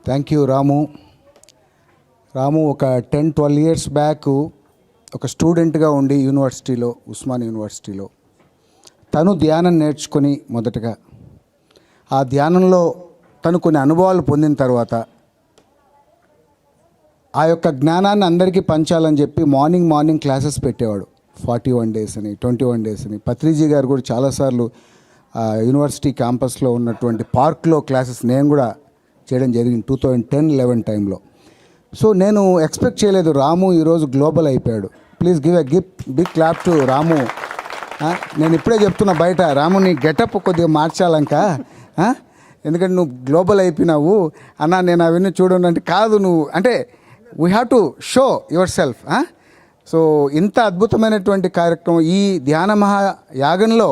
Thank you రాము. ఒక 10-12 years back ఒక స్టూడెంట్గా ఉండి యూనివర్సిటీలో, ఉస్మాన్ యూనివర్సిటీలో తను ధ్యానం నేర్చుకొని మొదటగా ఆ ధ్యానంలో తను కొన్ని అనుభవాలు పొందిన తర్వాత ఆ యొక్క జ్ఞానాన్ని అందరికీ పంచాలని చెప్పి మార్నింగ్ క్లాసెస్ పెట్టేవాడు. 41 days అని, 21 days అని. పత్రిజీ గారు కూడా చాలాసార్లు యూనివర్సిటీ క్యాంపస్లో ఉన్నటువంటి పార్క్లో క్లాసెస్ నేను కూడా చేయడం జరిగింది 2010-11 టైంలో. సో నేను ఎక్స్పెక్ట్ చేయలేదు రాము ఈరోజు గ్లోబల్ అయిపోయాడు. Please give a big clap to Ramu. నేను ఇప్పుడే చెప్తున్నా బయట, రాము నీ గెటప్ కొద్దిగా మార్చాలంక, ఎందుకంటే నువ్వు గ్లోబల్ అయిపోయినావు అన్న. నేను అవన్నీ చూడండి అంటే కాదు, నువ్వు అంటే we have to show your self. So ఇంత అద్భుతమైనటువంటి కార్యక్రమం ఈ ధ్యాన మహాయాగంలో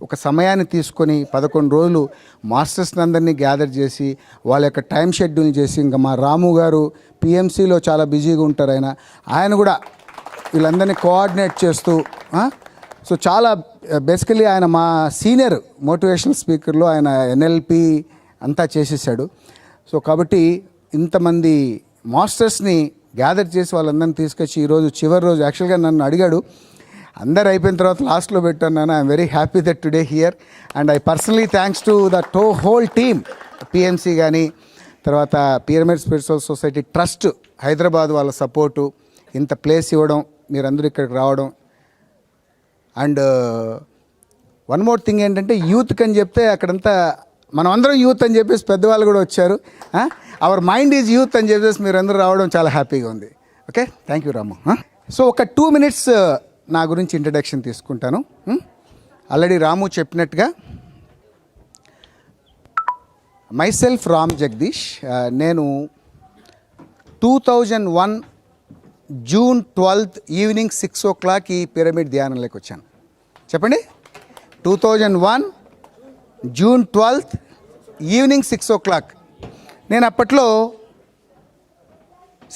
ఒక సమయాన్ని తీసుకొని 11 రోజులు మాస్టర్స్ని అందరినీ గ్యాదర్ చేసి వాళ్ళ యొక్క టైం షెడ్యూల్ చేసి, ఇంకా మా రాము గారు పిఎంసిలో చాలా బిజీగా ఉంటారు, ఆయన కూడా వీళ్ళందరినీ కోఆర్డినేట్ చేస్తూ, సో చాలా బేసికలీ ఆయన మా సీనియర్ మోటివేషనల్ స్పీకర్లో ఆయన ఎన్ఎల్పి అంతా చేసేసాడు. సో కాబట్టి ఇంతమంది మాస్టర్స్ని గ్యాదర్ చేసి వాళ్ళందరినీ తీసుకొచ్చి ఈరోజు చివరి రోజు యాక్చువల్గా నన్ను అడిగాడు, అందరు అయిపోయిన తర్వాత లాస్ట్లో పెట్టాను. I'm very happy that today here and I personally thanks to the whole team, PMC కానీ, తర్వాత pyramid spiritual society trust Hyderabad వాళ్ళ సపోర్టు, ఇంత ప్లేస్ ఇవ్వడం, మీరందరూ ఇక్కడికి రావడం. అండ్ వన్ మోర్ థింగ్ ఏంటంటే యూత్కి అని చెప్తే అక్కడంతా మనం అందరం యూత్ అని చెప్పేసి పెద్దవాళ్ళు కూడా వచ్చారు. అవర్ మైండ్ ఈజ్ యూత్ అని చెప్పేసి మీరందరూ రావడం చాలా హ్యాపీగా ఉంది. Okay, thank you Ramu. So ఒక 2 minutes నా గురించి ఇంట్రడక్షన్ తీసుకుంటాను. ఆల్రెడీ రాము చెప్పినట్టుగా మైసెల్ఫ్ రామ్ జగదీష్. నేను 2001 June 12th ఈవినింగ్ 6 o'clock ఈ పిరమిడ్ ధ్యానంలోకి వచ్చాను. చెప్పండి, 2001 June 12th ఈవినింగ్ 6 o'clock. నేను అప్పట్లో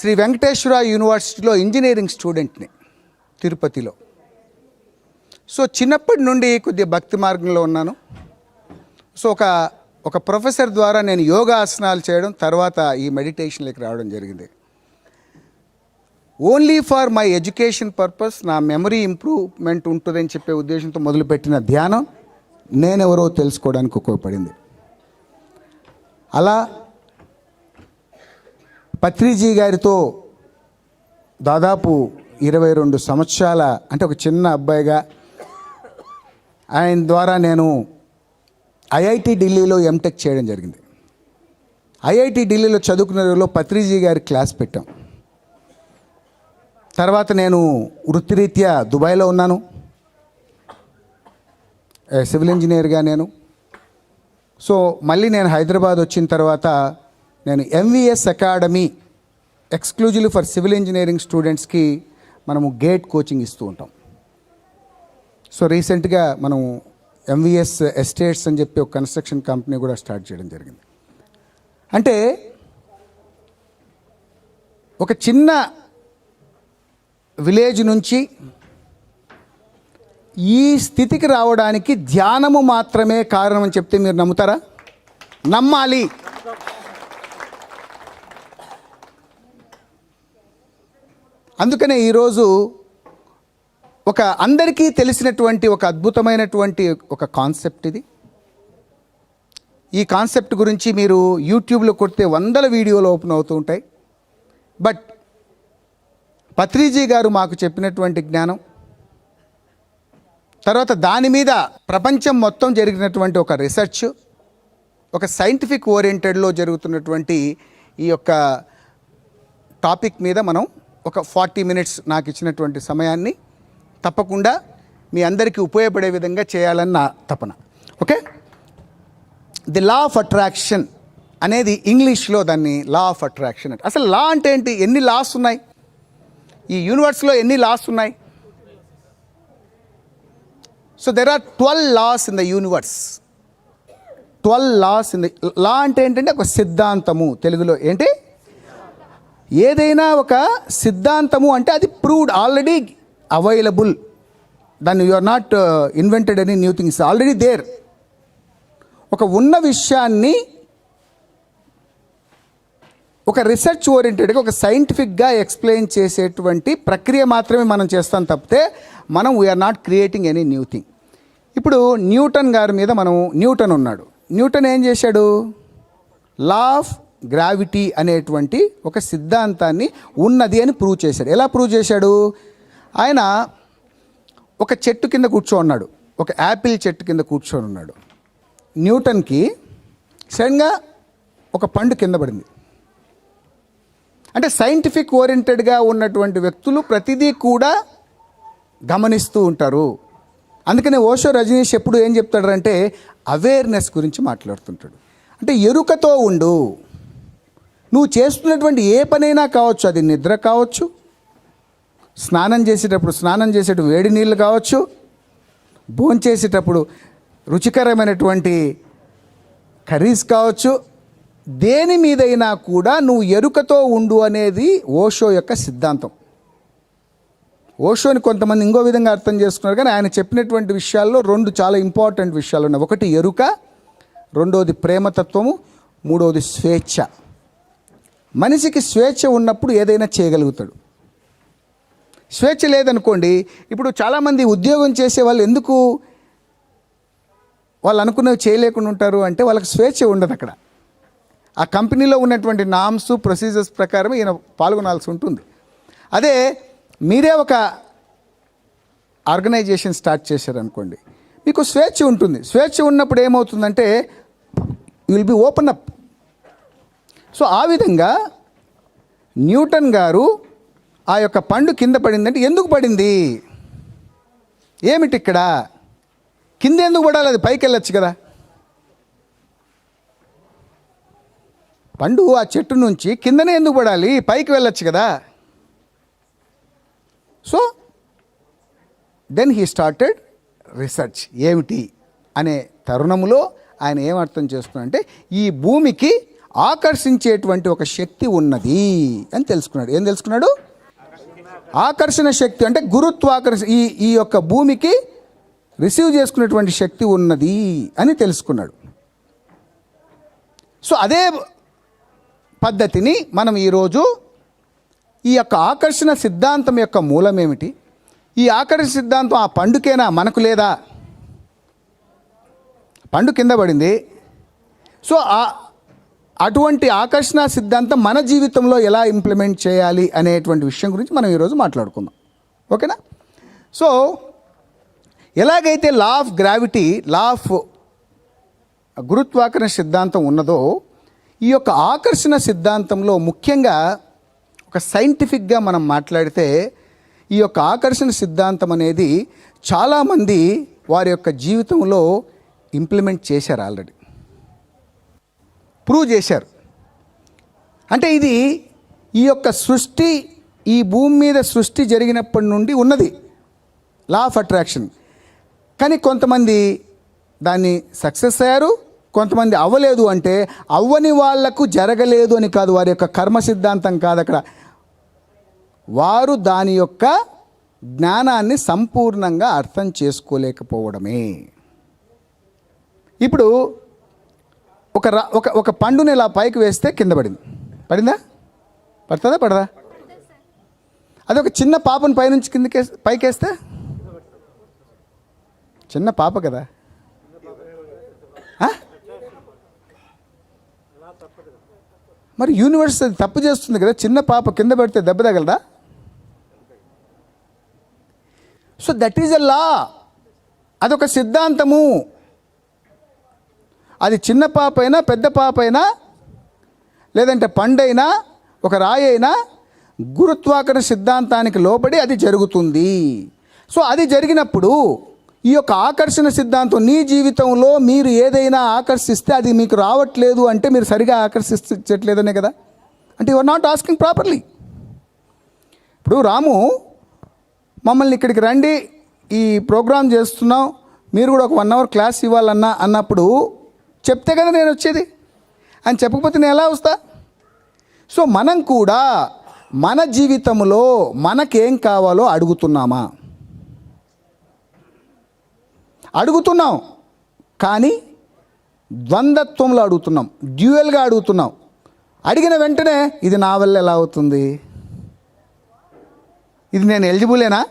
శ్రీ వెంకటేశ్వర యూనివర్సిటీలో ఇంజనీరింగ్ స్టూడెంట్ని తిరుపతిలో. సో చిన్నప్పటి నుండి కొద్దిగా భక్తి మార్గంలో ఉన్నాను. సో ఒక ప్రొఫెసర్ ద్వారా నేను యోగా ఆసనాలు చేయడం, తర్వాత ఈ మెడిటేషన్లోకి రావడం జరిగింది. Only for my education purpose, నా మెమరీ ఇంప్రూవ్మెంట్ ఉంటుందని చెప్పే ఉద్దేశంతో మొదలుపెట్టిన ధ్యానం నేనెవరో తెలుసుకోవడానికి ఉపయోగపడింది. అలా పత్రిజీ గారితో దాదాపు 22 సంవత్సరాల, అంటే ఒక చిన్న అబ్బాయిగా ఆయన ద్వారా నేను ఐఐటి ఢిల్లీలో ఎంటెక్ చేయడం జరిగింది. ఐఐటి ఢిల్లీలో చదువుకునే రోజుల్లో పత్రిజీ గారి క్లాస్ పెట్టాం. తర్వాత నేను వృత్తిరీత్యా దుబాయ్లో ఉన్నాను, సివిల్ ఇంజనీర్గా నేను. సో మళ్ళీ నేను హైదరాబాద్ వచ్చిన తర్వాత నేను MVS academy exclusively for civil engineering స్టూడెంట్స్కి మనము గేట్ కోచింగ్ ఇస్తూ ఉంటాం. సో రీసెంట్గా మనం ఎంవిఎస్ ఎస్టేట్స్ అని చెప్పి ఒక కన్స్ట్రక్షన్ కంపెనీ కూడా స్టార్ట్ చేయడం జరిగింది. అంటే ఒక చిన్న విలేజ్ నుంచి ఈ స్థితికి రావడానికి ధ్యానము మాత్రమే కారణం అని చెప్తే మీరు నమ్ముతారా? నమ్మాలి. అందుకనే ఈరోజు ఒక అందరికీ తెలిసినటువంటి ఒక అద్భుతమైనటువంటి ఒక కాన్సెప్ట్ ఇది. ఈ కాన్సెప్ట్ గురించి మీరు యూట్యూబ్లో కొడితే 100 వీడియోలు ఓపెన్ అవుతూ ఉంటాయి. బట్ పత్రిజీ గారు మాకు చెప్పినటువంటి జ్ఞానం, తర్వాత దాని మీద ప్రపంచం మొత్తం జరిగినటువంటి ఒక రీసెర్చ్, ఒక సైంటిఫిక్ ఓరియంటెడ్లో జరుగుతున్నటువంటి ఈ యొక్క టాపిక్ మీద మనం ఒక 40 minutes నాకు ఇచ్చినటువంటి సమయాన్ని తప్పకుండా మీ అందరికీ ఉపయోగపడే విధంగా చేయాలని నా తపన. Okay, the law of attraction అనేది ఇంగ్లీష్లో దాన్ని లా ఆఫ్ అట్రాక్షన్ అంటే. అసలు లా అంటే ఏంటి? ఎన్ని లాస్ ఉన్నాయి ఈ యూనివర్స్లో? ఎన్ని లాస్ ఉన్నాయి? So there are 12 laws in the universe. 12 laws in the law అంటే ఏంటంటే ఒక సిద్ధాంతము. తెలుగులో ఏంటి? ఏదైనా ఒక సిద్ధాంతము అంటే అది ప్రూవ్డ్, ఆల్రెడీ అవైలబుల్. దాన్ని you are not invented any new things, already there. ఒక ఉన్న విషయాన్ని ఒక రీసెర్చ్ ఓరియంటెడ్గా ఒక సైంటిఫిక్గా ఎక్స్ప్లెయిన్ చేసేటువంటి ప్రక్రియ మాత్రమే మనం చేస్తాం తప్పితే మనం we are not creating any new thing. ఇప్పుడు న్యూటన్ గారి మీద న్యూటన్ ఉన్నాడు. న్యూటన్ ఏం చేశాడు? లా ఆఫ్ గ్రావిటీ అనేటువంటి ఒక సిద్ధాంతాన్ని ఉన్నది అని ప్రూవ్ చేశాడు. ఎలా ప్రూవ్ చేశాడు? ఆయన ఒక చెట్టు కింద కూర్చోన్నాడు, ఒక యాపిల్ చెట్టు కింద కూర్చొని ఉన్నాడు. న్యూటన్కి సడన్గా ఒక పండు కింద పడింది. అంటే సైంటిఫిక్ ఓరియంటెడ్గా ఉన్నటువంటి వ్యక్తులు ప్రతిదీ కూడా గమనిస్తూ ఉంటారు. అందుకనే ఓషో రజనీష్ ఎప్పుడు ఏం చెప్తాడంటే అవేర్నెస్ గురించి మాట్లాడుతుంటాడు. అంటే ఎరుకతో ఉండు. నువ్వు చేస్తున్నటువంటి ఏ పనైనా కావచ్చు, అది నిద్ర కావచ్చు, స్నానం చేసేటప్పుడు వేడి నీళ్ళు కావచ్చు, భోంచేసేటప్పుడు రుచికరమైనటువంటి కర్రీస్ కావచ్చు, దేని మీదైనా కూడా నువ్వు ఎరుకతో ఉండు అనేది ఓషో యొక్క సిద్ధాంతం. ఓషోని కొంతమంది ఇంకో విధంగా అర్థం చేసుకున్నారు, కానీ ఆయన చెప్పినటువంటి విషయాల్లో 2 చాలా ఇంపార్టెంట్ విషయాలు ఉన్నాయి. ఒకటి ఎరుక, రెండోది ప్రేమతత్వము, మూడోది స్వేచ్ఛ. మనిషికి స్వేచ్ఛ ఉన్నప్పుడు ఏదైనా చేయగలుగుతాడు. స్వేచ్ఛ లేదనుకోండి, ఇప్పుడు చాలామంది ఉద్యోగం చేసే వాళ్ళు ఎందుకు వాళ్ళు అనుకున్నవి చేయలేకుండా ఉంటారు అంటే వాళ్ళకి స్వేచ్ఛ ఉండదు. అక్కడ ఆ కంపెనీలో ఉన్నటువంటి నామ్స్ ప్రొసీజర్స్ ప్రకారం ఈయన పాల్గొనాల్సి ఉంటుంది. అదే మీరే ఒక ఆర్గనైజేషన్ స్టార్ట్ చేశారనుకోండి, మీకు స్వేచ్ఛ ఉంటుంది. స్వేచ్ఛ ఉన్నప్పుడు ఏమవుతుందంటే you will be open up. So ఆ విధంగా న్యూటన్ గారు ఆ యొక్క పండు కింద పడిందంటే ఎందుకు పడింది, ఏమిటి ఇక్కడ, కింద ఎందుకు పడాలి, అది పైకి వెళ్ళొచ్చు కదా. పండు ఆ చెట్టు నుంచి కిందనే ఎందుకు పడాలి, పైకి వెళ్ళొచ్చు కదా. So then he started research. ఏమిటి అనే తరుణములో ఆయన ఏమర్థం చేస్తున్నాడంటే ఈ భూమికి ఆకర్షించేటువంటి ఒక శక్తి ఉన్నది అని తెలుసుకున్నాడు. ఏం తెలుసుకున్నాడు? ఆకర్షణ శక్తి అంటే గురుత్వాకర్షణ, ఈ యొక్క భూమికి రిసీవ్ చేసుకునేటువంటి శక్తి ఉన్నది అని తెలుసుకున్నాడు. సో అదే పద్ధతిని మనం ఈరోజు ఈ యొక్క ఆకర్షణ సిద్ధాంతం యొక్క మూలం ఏమిటి, ఈ ఆకర్షణ సిద్ధాంతం ఆ పండుకేనా, మనకు లేదా? పండు కింద పడింది. సో అటువంటి ఆకర్షణ సిద్ధాంతం మన జీవితంలో ఎలా ఇంప్లిమెంట్ చేయాలి అనేటువంటి విషయం గురించి మనం ఈరోజు మాట్లాడుకుందాం. ఓకేనా? సో ఎలాగైతే law of gravity, law of గురుత్వాకర్షణ సిద్ధాంతం ఉన్నదో, ఈ యొక్క ఆకర్షణ సిద్ధాంతంలో ముఖ్యంగా ఒక సైంటిఫిక్గా మనం మాట్లాడితే ఈ యొక్క ఆకర్షణ సిద్ధాంతం అనేది చాలామంది వారి యొక్క జీవితంలో ఇంప్లిమెంట్ చేశారు, ఆల్రెడీ ప్రూవ్ చేశారు. అంటే ఇది ఈ యొక్క సృష్టి, ఈ భూమి మీద సృష్టి జరిగినప్పటి నుండి ఉన్నది లా ఆఫ్ అట్రాక్షన్. కానీ కొంతమంది దాన్ని సక్సెస్ అయ్యారు, కొంతమంది అవ్వలేదు. అంటే అవ్వని వాళ్లకు జరగలేదు అని కాదు, వారి యొక్క కర్మ సిద్ధాంతం కాదు అక్కడ, వారు దాని యొక్క జ్ఞానాన్ని సంపూర్ణంగా అర్థం చేసుకోలేకపోవడమే. ఇప్పుడు ఒక పండుని ఇలా పైకి వేస్తే కింద పడిందా? పడుతుందా? పడదా? అదే ఒక చిన్న పాపను పైనుంచి పైకేస్తే, చిన్న పాప కదా, మరి యూనివర్స్ అది తప్పు చేస్తుంది కదా, చిన్న పాప కింద పెడితే దెబ్బ తగలదా? సో దట్ ఈజ్ ఎ లా, అదొక సిద్ధాంతము. అది చిన్న పాప అయినా, పెద్ద పాప అయినా, లేదంటే పండైనా, ఒక రాయి అయినా, గురుత్వాకర్షణ సిద్ధాంతానికి లోబడి అది జరుగుతుంది. సో అది జరిగినప్పుడు ఈ యొక్క ఆకర్షణ సిద్ధాంతం నీ జీవితంలో మీరు ఏదైనా ఆకర్షిస్తే అది మీకు రావట్లేదు అంటే మీరు సరిగా ఆకర్షించట్లేదనే కదా. అంటే you are not asking properly. ఇప్పుడు రాము మమ్మల్ని ఇక్కడికి రండి, ఈ ప్రోగ్రామ్ చేస్తున్నాం, మీరు కూడా ఒక 1 అవర్ క్లాస్ అన్నప్పుడు చెప్తే కదా నేను వచ్చేది. అని చెప్పకపోతే నేను ఎలా వస్తా? సో మనం కూడా మన జీవితంలో మనకేం కావాలో అడుగుతున్నాం, కానీ ద్వంద్వత్వంలో అడుగుతున్నాం, డ్యూయల్గా అడుగుతున్నాం. అడిగిన వెంటనే ఇది నా వల్ల ఎలా అవుతుంది, ఇది నేను ఎలిజిబులేనా?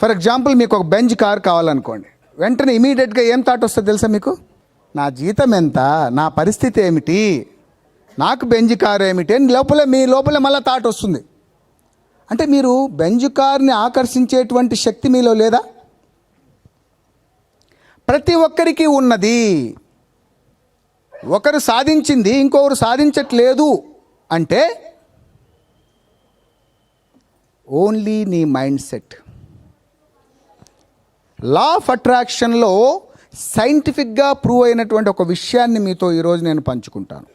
ఫర్ ఎగ్జాంపుల్ మీకు ఒక బెంజ్ కార్ కావాలనుకోండి, వెంటనే ఇమీడియట్గా ఏం థాట్ వస్తుంది తెలుసా మీకు? నా జీతం ఎంత, నా పరిస్థితి ఏమిటి, నాకు బెంజ్ కార్ ఏమిటి అని మీ లోపల మళ్ళీ థాట్ వస్తుంది. అంటే మీరు బెంజ్ కార్ని ఆకర్షించేటువంటి శక్తి మీలో లేదా? ప్రతి ఒక్కరికి ఉన్నది. ఒకరు సాధించింది ఇంకొకరు సాధించట్లేదు అంటే ఓన్లీ నీ మైండ్ సెట్. లా ఆఫ్ అట్రాక్షన్లో సైంటిఫిక్గా ప్రూవ్ అయినటువంటి ఒక విషయాన్ని మీతో ఈరోజు నేను పంచుకుంటాను.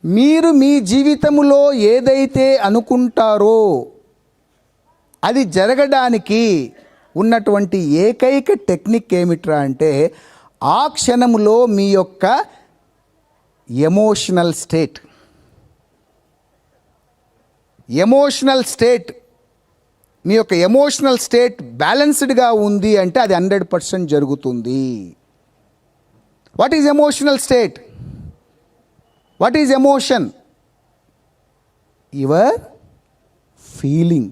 మీరు మీ జీవితంలో ఏదైతే అనుకుంటారో అది జరగడానికి ఉన్నటువంటి ఏకైక టెక్నిక్ ఏమిట్రా అంటే ఆ క్షణంలో మీ యొక్క ఎమోషనల్ స్టేట్ మీ యొక్క ఎమోషనల్ స్టేట్ బ్యాలెన్స్డ్గా ఉంది అంటే అది 100% జరుగుతుంది. What is emotional state? What is emotion? Your feeling,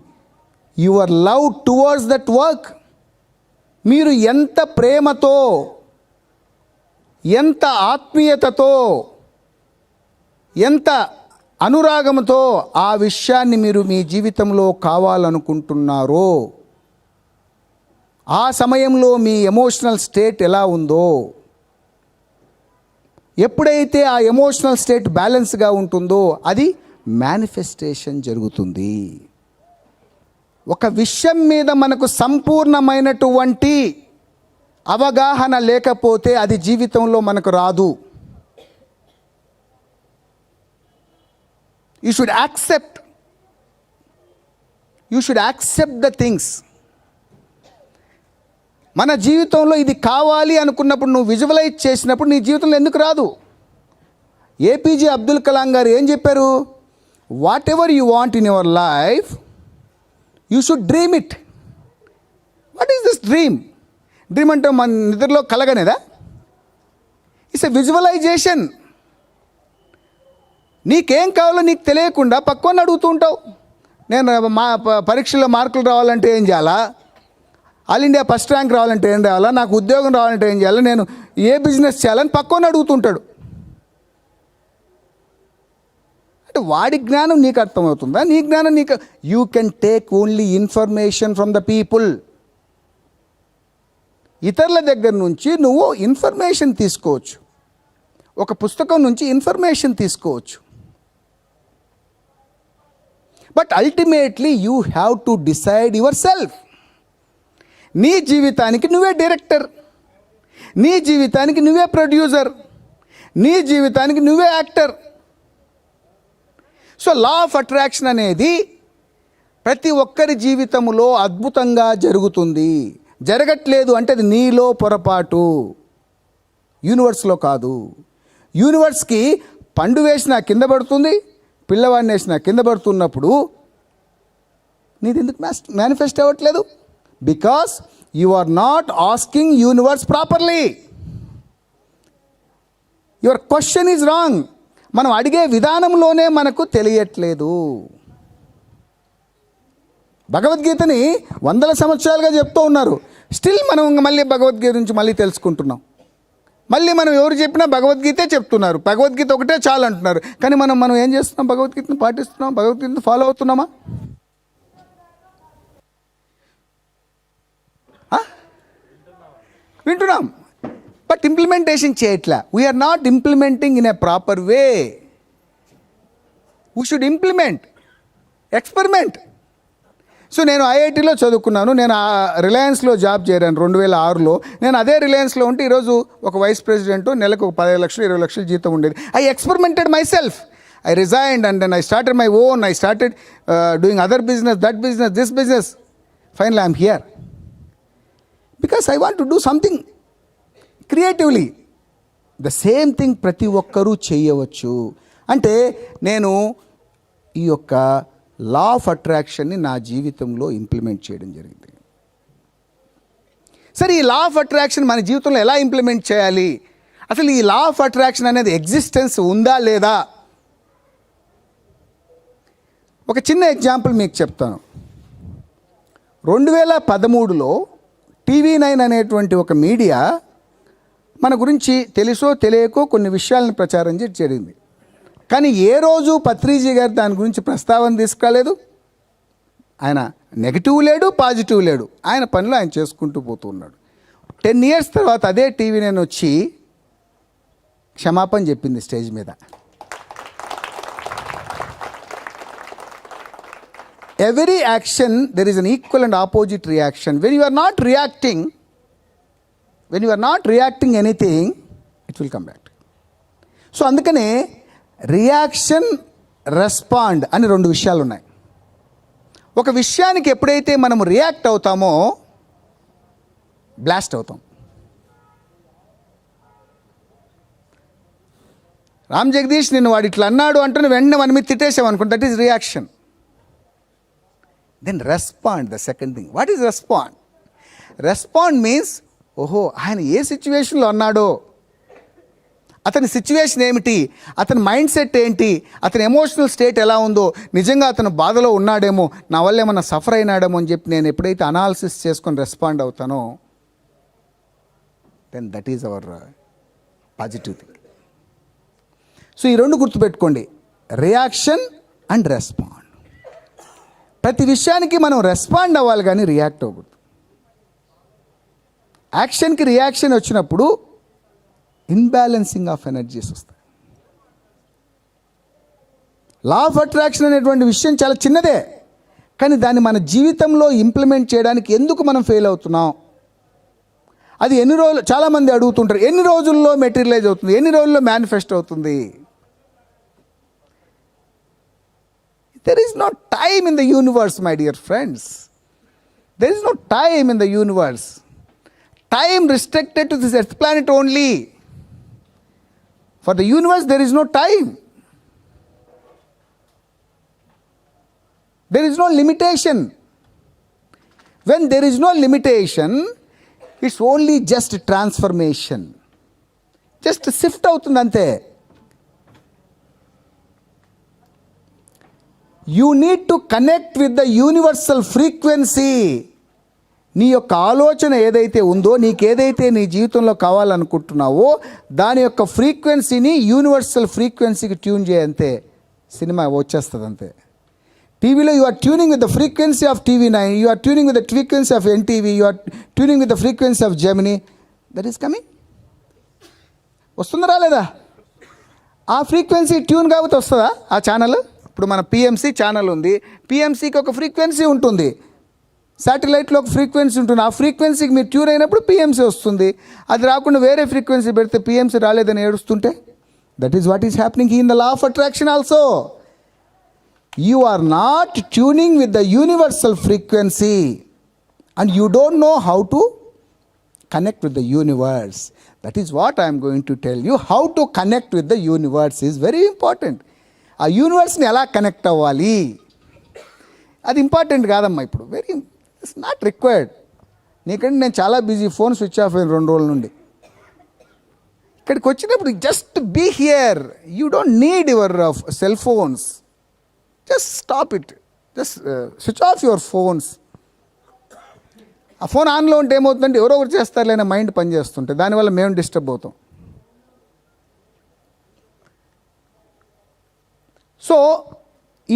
your love towards that work. మీరు ఎంత ప్రేమతో, ఎంత ఆత్మీయతతో, ఎంత అనురాగంతో ఆ విషయాన్ని మీరు మీ జీవితంలో కావాలనుకుంటున్నారో ఆ సమయంలో మీ ఎమోషనల్ స్టేట్ ఎలా ఉందో, ఎప్పుడైతే ఆ ఎమోషనల్ స్టేట్ బ్యాలెన్స్గా ఉంటుందో అది మేనిఫెస్టేషన్ జరుగుతుంది. ఒక విషయం మీద మనకు సంపూర్ణమైనటువంటి అవగాహన లేకపోతే అది జీవితంలో మనకు రాదు. You should accept the things. మన జీవితంలో ఇది కావాలి అనుకున్నప్పుడు నువ్వు విజువలైజ్ చేసినప్పుడు నీ జీవితంలో ఎందుకు రాదు? ఏపీజే అబ్దుల్ కలాం గారు ఏం చెప్పారు? What ever you want in your life you should dream it. What is this dream? Dream అంటే మన నిద్రలో కలగనేదా? It's a visualisation. నీకేం కావాలో నీకు తెలియకుండా పక్కన అడుగుతూ ఉంటావు. నేను పరీక్షల్లో మార్కులు రావాలంటే ఏం చేయాలా, ఆల్ ఇండియా ఫస్ట్ ర్యాంక్ రావాలంటే ఏం రావాలా, నాకు ఉద్యోగం రావాలంటే ఏం చేయాలా, నేను ఏ బిజినెస్ చేయాలని పక్కన అడుగుతుంటాడు. అంటే వాడి జ్ఞానం నీకు అర్థమవుతుందా? నీ జ్ఞానం నీకు. You can take only information from the people. ఇతరుల దగ్గర నుంచి నువ్వు ఇన్ఫర్మేషన్ తీసుకోవచ్చు, ఒక పుస్తకం నుంచి ఇన్ఫర్మేషన్ తీసుకోవచ్చు. But ultimately you have to decide your self. నీ జీవితానికి నువ్వే డైరెక్టర్, నీ జీవితానికి నువ్వే ప్రొడ్యూసర్, నీ జీవితానికి నువ్వే actor. So law of attraction అనేది ప్రతి ఒక్కరి జీవితంలో అద్భుతంగా జరుగుతుంది. జరగట్లేదు అంటే అది నీలో పొరపాటు, యూనివర్స్లో కాదు. యూనివర్స్కి పండు వేసినా కింద పడుతుంది, పిల్లవాడిని వేసినా కింద పడుతున్నప్పుడు నీది ఎందుకు మేనిఫెస్ట్ అవ్వట్లేదు? Because you are not asking universe properly. Your question is wrong. మనం అడిగే విధానంలోనే మనకు తెలియట్లేదు. భగవద్గీతని వందల సంవత్సరాలుగా చెప్తూ ఉన్నారు, స్టిల్ మనం మళ్ళీ భగవద్గీత నుంచి మళ్ళీ తెలుసుకుంటున్నాం. మళ్ళీ మనం ఎవరు చెప్పినా భగవద్గీతే చెప్తున్నారు, భగవద్గీత ఒకటే చాలు అంటున్నారు. కానీ మనం ఏం చేస్తున్నాం? భగవద్గీతను పాటిస్తున్నాం, భగవద్గీతను ఫాలో అవుతున్నామా? వింటున్నాం, బట్ ఇంప్లిమెంటేషన్ చేయట్లా. We are not implementing in a proper way. We should implement, experiment. So నేను ఐఐటీలో చదువుకున్నాను, నేను రిలయన్స్లో జాబ్ చేరాను 2006లో. నేను అదే రిలయన్స్లో ఉంటే ఈరోజు ఒక వైస్ ప్రెసిడెంట్, నెలకు 15 లక్షలు 20 లక్షల జీతం ఉండేది. I experimented myself. I resigned and then I started my own. I started doing other business, that business, this business. Finally I'm here because I want to do something creatively. The same thing ప్రతి ఒక్కరూ చేయవచ్చు. అంటే నేను ఈ యొక్క law of అట్రాక్షన్ని నా జీవితంలో implement చేయడం జరిగింది. సరే, ఈ లా ఆఫ్ అట్రాక్షన్ మన జీవితంలో ఎలా ఇంప్లిమెంట్ చేయాలి అసలు ఈ లా ఆఫ్ అట్రాక్షన్ అనేది ఎగ్జిస్టెన్స్ ఉందా లేదా? ఒక చిన్న ఎగ్జాంపుల్ మీకు చెప్తాను. 2013లో TV9 అనేటువంటి ఒక మీడియా మన గురించి తెలుసో తెలియకో కొన్ని విషయాలను ప్రచారం చేయడం జరిగింది. కానీ ఏ రోజు పత్రిజీ గారు దాని గురించి ప్రస్తావన తీసుకురాలేదు. ఆయన నెగిటివ్ లేడు, పాజిటివ్ లేడు, ఆయన పనిలో ఆయన చేసుకుంటూ పోతూ ఉన్నాడు. 10 years తర్వాత అదే TV9 వచ్చి క్షమాపణ చెప్పింది స్టేజ్ మీద. Every action there is an equal and opposite reaction. When you are not reacting anything, it will come back. So అందుకనే రియాక్షన్, రెస్పాండ్ అని 2 విషయాలు ఉన్నాయి. ఒక విషయానికి ఎప్పుడైతే మనం రియాక్ట్ అవుతామో బ్లాస్ట్ అవుతాం. రామ్ జగదీష్ నిన్ను వాడు ఇట్లా అన్నాడు అంటున్న వెంటనే మన మీద తిట్టేసాం అనుకోండి, that is reaction. Then respond, the second thing. What is respond? Respond means, ఓహో ఆయన ఏ సిచ్యువేషన్లో అన్నాడో, అతని సిచ్యువేషన్ ఏమిటి, అతని మైండ్ సెట్ ఏంటి, అతని ఎమోషనల్ స్టేట్ ఎలా ఉందో, నిజంగా అతను బాధలో ఉన్నాడేమో, నా వల్ల ఏమన్నా సఫర్ అయినాడేమో అని చెప్పి నేను ఎప్పుడైతే అనాలిసిస్ చేసుకొని రెస్పాండ్ అవుతానో, then that is our positive thing. So ఈ 2 గుర్తుపెట్టుకోండి, రియాక్షన్ అండ్ రెస్పాండ్. ప్రతి విషయానికి మనం రెస్పాండ్ అవ్వాలి కానీ రియాక్ట్ అవ్వకూడదు. యాక్షన్కి రియాక్షన్ వచ్చినప్పుడు ఇన్బ్యాలెన్సింగ్ ఆఫ్ ఎనర్జీస్ వస్తాయి. లా ఆఫ్ అట్రాక్షన్ అనేటువంటి విషయం చాలా చిన్నదే, కానీ దాన్ని మన జీవితంలో ఇంప్లిమెంట్ చేయడానికి ఎందుకు మనం ఫెయిల్ అవుతున్నాం? అది ఎన్ని రోజులు, చాలామంది అడుగుతుంటారు, ఎన్ని రోజుల్లో మెటీరియలైజ్ అవుతుంది, ఎన్ని రోజుల్లో మేనిఫెస్ట్ అవుతుంది? There is no time in the universe, my dear friends. There is no time in the universe. Time restricted to this earth planet only. For the universe, there is no time. There is no limitation. When there is no limitation, it's only just transformation. Just shift అవుతుంది అంతే. You need to connect with the universal frequency. నీ యొక్క ఆలోచన ఏదైతే ఉందో, నీకేదైతే నీ జీవితంలో కావాలనుకుంటున్నావో దాని యొక్క ఫ్రీక్వెన్సీని యూనివర్సల్ ఫ్రీక్వెన్సీకి ట్యూన్ చేయంతే సినిమా వచ్చేస్తుంది అంతే. టీవీలో you are tuning with the frequency of TV9, you are tuning with the frequency of NTV, you are tuning with the frequency of Gemini. That is coming. వస్తుందా రాలేదా? ఆ ఫ్రీక్వెన్సీ ట్యూన్ కాకపోతే వస్తుందా ఆ channel? ఇప్పుడు మన PMC ఛానల్ ఉంది, PMCకి ఒక ఫ్రీక్వెన్సీ ఉంటుంది, శాటిలైట్లో ఒక ఫ్రీక్వెన్సీ ఉంటుంది. ఆ ఫ్రీక్వెన్సీకి మీరు ట్యూన్ అయినప్పుడు PMC వస్తుంది. అది రాకుండా వేరే ఫ్రీక్వెన్సీ పెడితే PMC రాలేదని ఏడుస్తుంటే, that is what is happening in the law of attraction also. You are not tuning with the universal frequency and you don't know how to connect with the universe. That is what I am going to tell you. How to connect with the universe is very important. ఆ యూనివర్స్ని ఎలా connect అవ్వాలి అది important కాదమ్మా. ఇప్పుడు very it's not required. నీకంటే నేను చాలా busy, phone switch off అయిన 2 రోజుల నుండి. ఇక్కడికి వచ్చినప్పుడు just be here. You don't need your cell phones. Just stop it. Just switch off your phones. ఆ ఫోన్ ఆన్లో ఉంటే ఏమవుతుందంటే ఎవరో ఒకరు చేస్తారులేనే మైండ్ పనిచేస్తుంటే, దానివల్ల మేము డిస్టర్బ్ అవుతాం. సో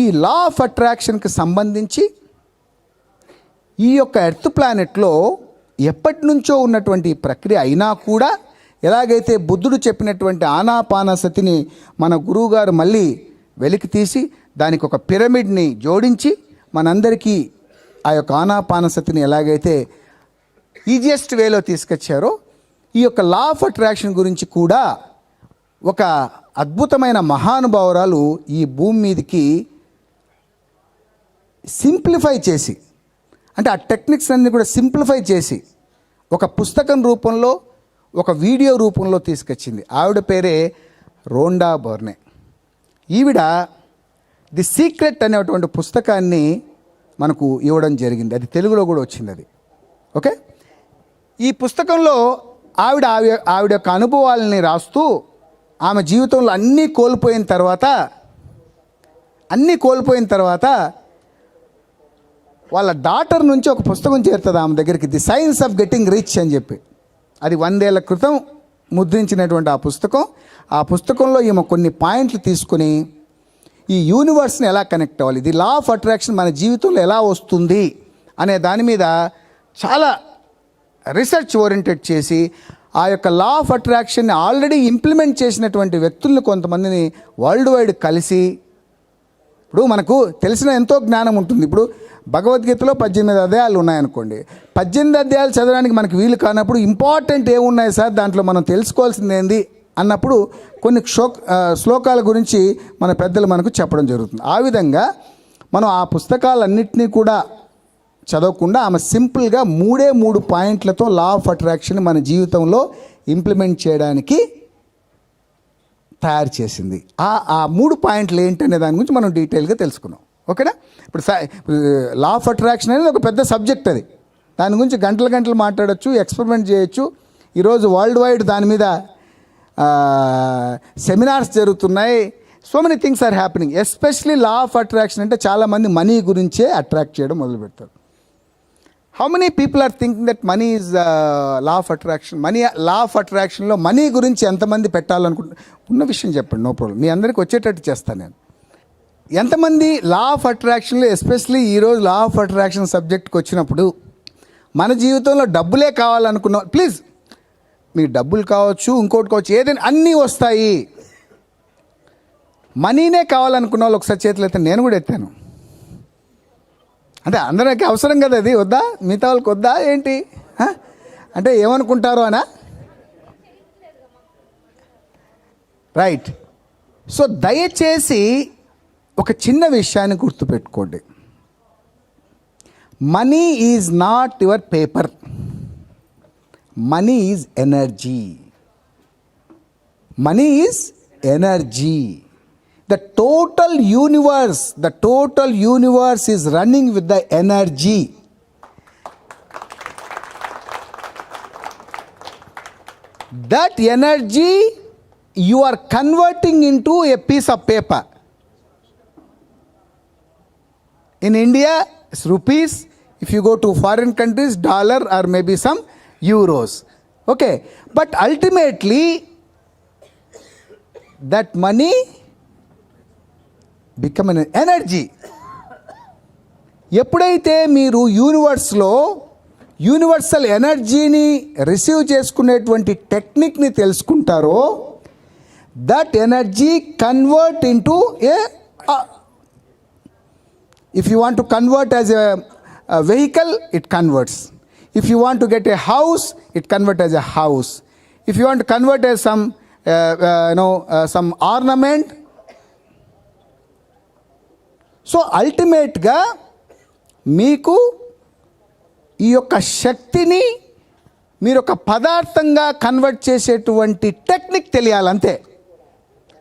ఈ లా ఆఫ్ అట్రాక్షన్కి సంబంధించి ఈ యొక్క ఎర్త్ ప్లానెట్లో ఎప్పటి నుంచో ఉన్నటువంటి ప్రక్రియ అయినా కూడా, ఎలాగైతే బుద్ధుడు చెప్పినటువంటి ఆనాపానసతిని మన గురువుగారు మళ్ళీ వెలికి తీసి దానికి ఒక పిరమిడ్ని జోడించి మనందరికీ ఆ యొక్క ఆనాపానసతిని ఎలాగైతే ఈజియెస్ట్ వేలో తీసుకొచ్చారో, ఈ యొక్క లా ఆఫ్ అట్రాక్షన్ గురించి కూడా ఒక అద్భుతమైన మహానుభావురాలు ఈ భూమి మీదకి సింప్లిఫై చేసి, అంటే ఆ టెక్నిక్స్ అన్నీ కూడా సింప్లిఫై చేసి ఒక పుస్తకం రూపంలో, ఒక వీడియో రూపంలో తీసుకొచ్చింది. ఆవిడ పేరే రోండా బర్నే. ఈవిడ ది సీక్రెట్ అనేటువంటి పుస్తకాన్ని మనకు ఇవ్వడం జరిగింది. అది తెలుగులో కూడా వచ్చింది అది. ఓకే, ఈ పుస్తకంలో ఆవిడ యొక్క అనుభవాలని రాస్తూ ఆమె జీవితంలో అన్నీ కోల్పోయిన తర్వాత వాళ్ళ డాటర్ నుంచి ఒక పుస్తకం చేరుతుంది ఆమె దగ్గరికి, the science of getting rich అని చెప్పి. అది 100 ఏళ్ల క్రితం ముద్రించినటువంటి ఆ పుస్తకంలో ఈమె కొన్ని పాయింట్లు తీసుకుని ఈ యూనివర్స్ని ఎలా కనెక్ట్ అవ్వాలి, ది లా ఆఫ్ అట్రాక్షన్ మన జీవితంలో ఎలా వస్తుంది అనే దాని మీద చాలా రీసెర్చ్ ఓరియంటెడ్ చేసి ఆ యొక్క లా ఆఫ్ అట్రాక్షన్ని ఆల్రెడీ ఇంప్లిమెంట్ చేసినటువంటి వ్యక్తులను కొంతమందిని వరల్డ్ వైడ్ కలిసి, ఇప్పుడు మనకు తెలిసిన ఎంతో జ్ఞానం ఉంటుంది. ఇప్పుడు భగవద్గీతలో 18 అధ్యాయాలు ఉన్నాయనుకోండి, 18 అధ్యాయాలు చదవడానికి మనకు వీలు కానప్పుడు ఇంపార్టెంట్ ఏమున్నాయి సార్ దాంట్లో మనం తెలుసుకోవాల్సింది ఏంది అన్నప్పుడు కొన్ని శ్లోకాల గురించి మన పెద్దలు మనకు చెప్పడం జరుగుతుంది. ఆ విధంగా మనం ఆ పుస్తకాలన్నింటినీ కూడా చదవకుండా ఆమె సింపుల్గా 3 పాయింట్లతో లా ఆఫ్ అట్రాక్షన్ మన జీవితంలో ఇంప్లిమెంట్ చేయడానికి తయారు చేసింది. ఆ 3 పాయింట్లు ఏంటనే దాని గురించి మనం డీటెయిల్గా తెలుసుకున్నాం. ఓకేనా? ఇప్పుడు లా ఆఫ్ అట్రాక్షన్ అనేది ఒక పెద్ద సబ్జెక్ట్. అది దాని గురించి గంటలు మాట్లాడచ్చు, ఎక్స్పెరిమెంట్ చేయొచ్చు. ఈరోజు వరల్డ్ వైడ్ దాని మీద సెమినార్స్ జరుగుతున్నాయి. So many things are happening. Especially law of attraction అంటే చాలామంది మనీ గురించే అట్రాక్ట్ చేయడం మొదలు పెడతారు. How many people are thinking that money is law of attraction? Law of అట్రాక్షన్లో మనీ గురించి ఎంతమంది పెట్టాలనుకుంటున్నారు? ఉన్న విషయం చెప్పండి, నో ప్రాబ్లం, మీ అందరికీ వచ్చేటట్టు చేస్తాను నేను. ఎంతమంది లా ఆఫ్ అట్రాక్షన్లో, ఎస్పెషలీ ఈరోజు లా ఆఫ్ అట్రాక్షన్ సబ్జెక్ట్కి వచ్చినప్పుడు మన జీవితంలో డబ్బులే కావాలనుకున్నాం, ప్లీజ్ మీకు డబ్బులు కావచ్చు, ఇంకోటి కావచ్చు, ఏదైనా అన్నీ వస్తాయి, మనీనే కావాలనుకున్న వాళ్ళు ఒకసారి చేతులు ఎత్తాను. నేను కూడా ఎత్తాను. అంటే అందరికీ అవసరం కదా, అది వద్దా, మిగతా వాళ్ళకి వద్దా ఏంటి అంటే ఏమనుకుంటారో అనా? రైట్. సో దయచేసి ఒక చిన్న విషయాన్ని గుర్తుపెట్టుకోండి. Money is not your paper, money is energy. Money is energy. The total universe is running with the energy. That energy you are converting into a piece of paper. In India, it's rupees. If you go to foreign countries, dollar or maybe some euros. Okay. But ultimately, that money become an energy. ఎప్పుడైతే మీరు universal ఎనర్జీని receive చేసుకునేటువంటి టెక్నిక్ని తెలుసుకుంటారో, that energy convert into if you want to convert as a vehicle, it converts. If you want to get a house, it convert as a house. If you want to convert as some ornament. So అల్టిమేట్గా మీకు ఈ యొక్క శక్తిని మీరు ఒక పదార్థంగా convert చేసేటువంటి technique తెలియాలంతే.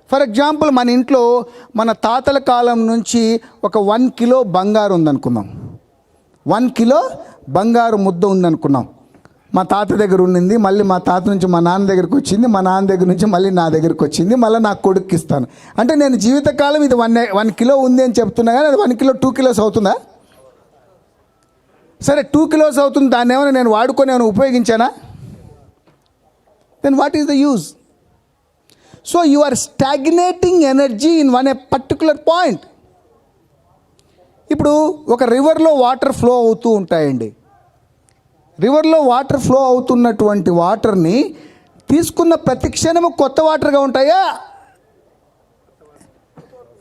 For example, మన ఇంట్లో మన తాతల కాలం నుంచి ఒక 1 కిలో బంగారు ఉందనుకుందాం. 1 కిలో బంగారు ముద్ద ఉందనుకున్నాం. మా తాత దగ్గర ఉండింది, మళ్ళీ మా తాత నుంచి మా నాన్న దగ్గరికి వచ్చింది, మా నాన్న దగ్గర నుంచి మళ్ళీ నా దగ్గరికి వచ్చింది, మళ్ళీ నా కొడుక్కి ఇస్తాను. అంటే నేను జీవితకాలం ఇది 1 కిలో ఉంది అని చెప్తున్నా, కానీ అది 1 కిలో 2 కిలోస్ అవుతుందా? సరే 2 కిలోస్ అవుతుంది, దాన్ని ఏమైనా నేను వాడుకొని ఏమైనా ఉపయోగించానా? Then what is the use? So you are stagnating energy in a particular point. ఇప్పుడు ఒక రివర్లో వాటర్ ఫ్లో అవుతూ ఉంటాయండి. రివర్లో వాటర్ ఫ్లో అవుతున్నటువంటి వాటర్ని తీసుకున్న ప్రతి క్షణము కొత్త వాటర్గా ఉంటాయా?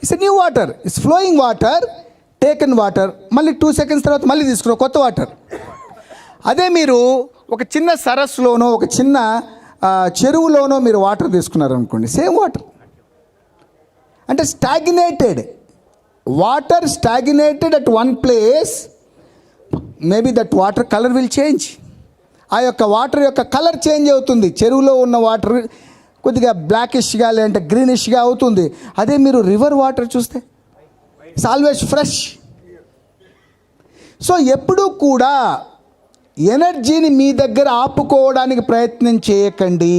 It's a new water, it's flowing water, taken water, మళ్ళీ 2 seconds తర్వాత మళ్ళీ తీసుకున్న కొత్త వాటర్. అదే మీరు ఒక చిన్న సరస్సులోనో ఒక చిన్న చెరువులోనో మీరు వాటర్ తీసుకున్నారనుకోండి, సేమ్ వాటర్. అంటే stagnated water, stagnated at one place, maybe that water colour will change. ఆ యొక్క వాటర్ యొక్క కలర్ చేంజ్ అవుతుంది. చెరువులో ఉన్న వాటర్ కొద్దిగా బ్లాకిష్గా లేదంటే గ్రీనిష్గా అవుతుంది. అదే మీరు రివర్ వాటర్ చూస్తే ఇట్స్ ఆల్వేస్ ఫ్రెష్. సో ఎప్పుడూ కూడా ఎనర్జీని మీ దగ్గర ఆపుకోవడానికి ప్రయత్నం చేయకండి.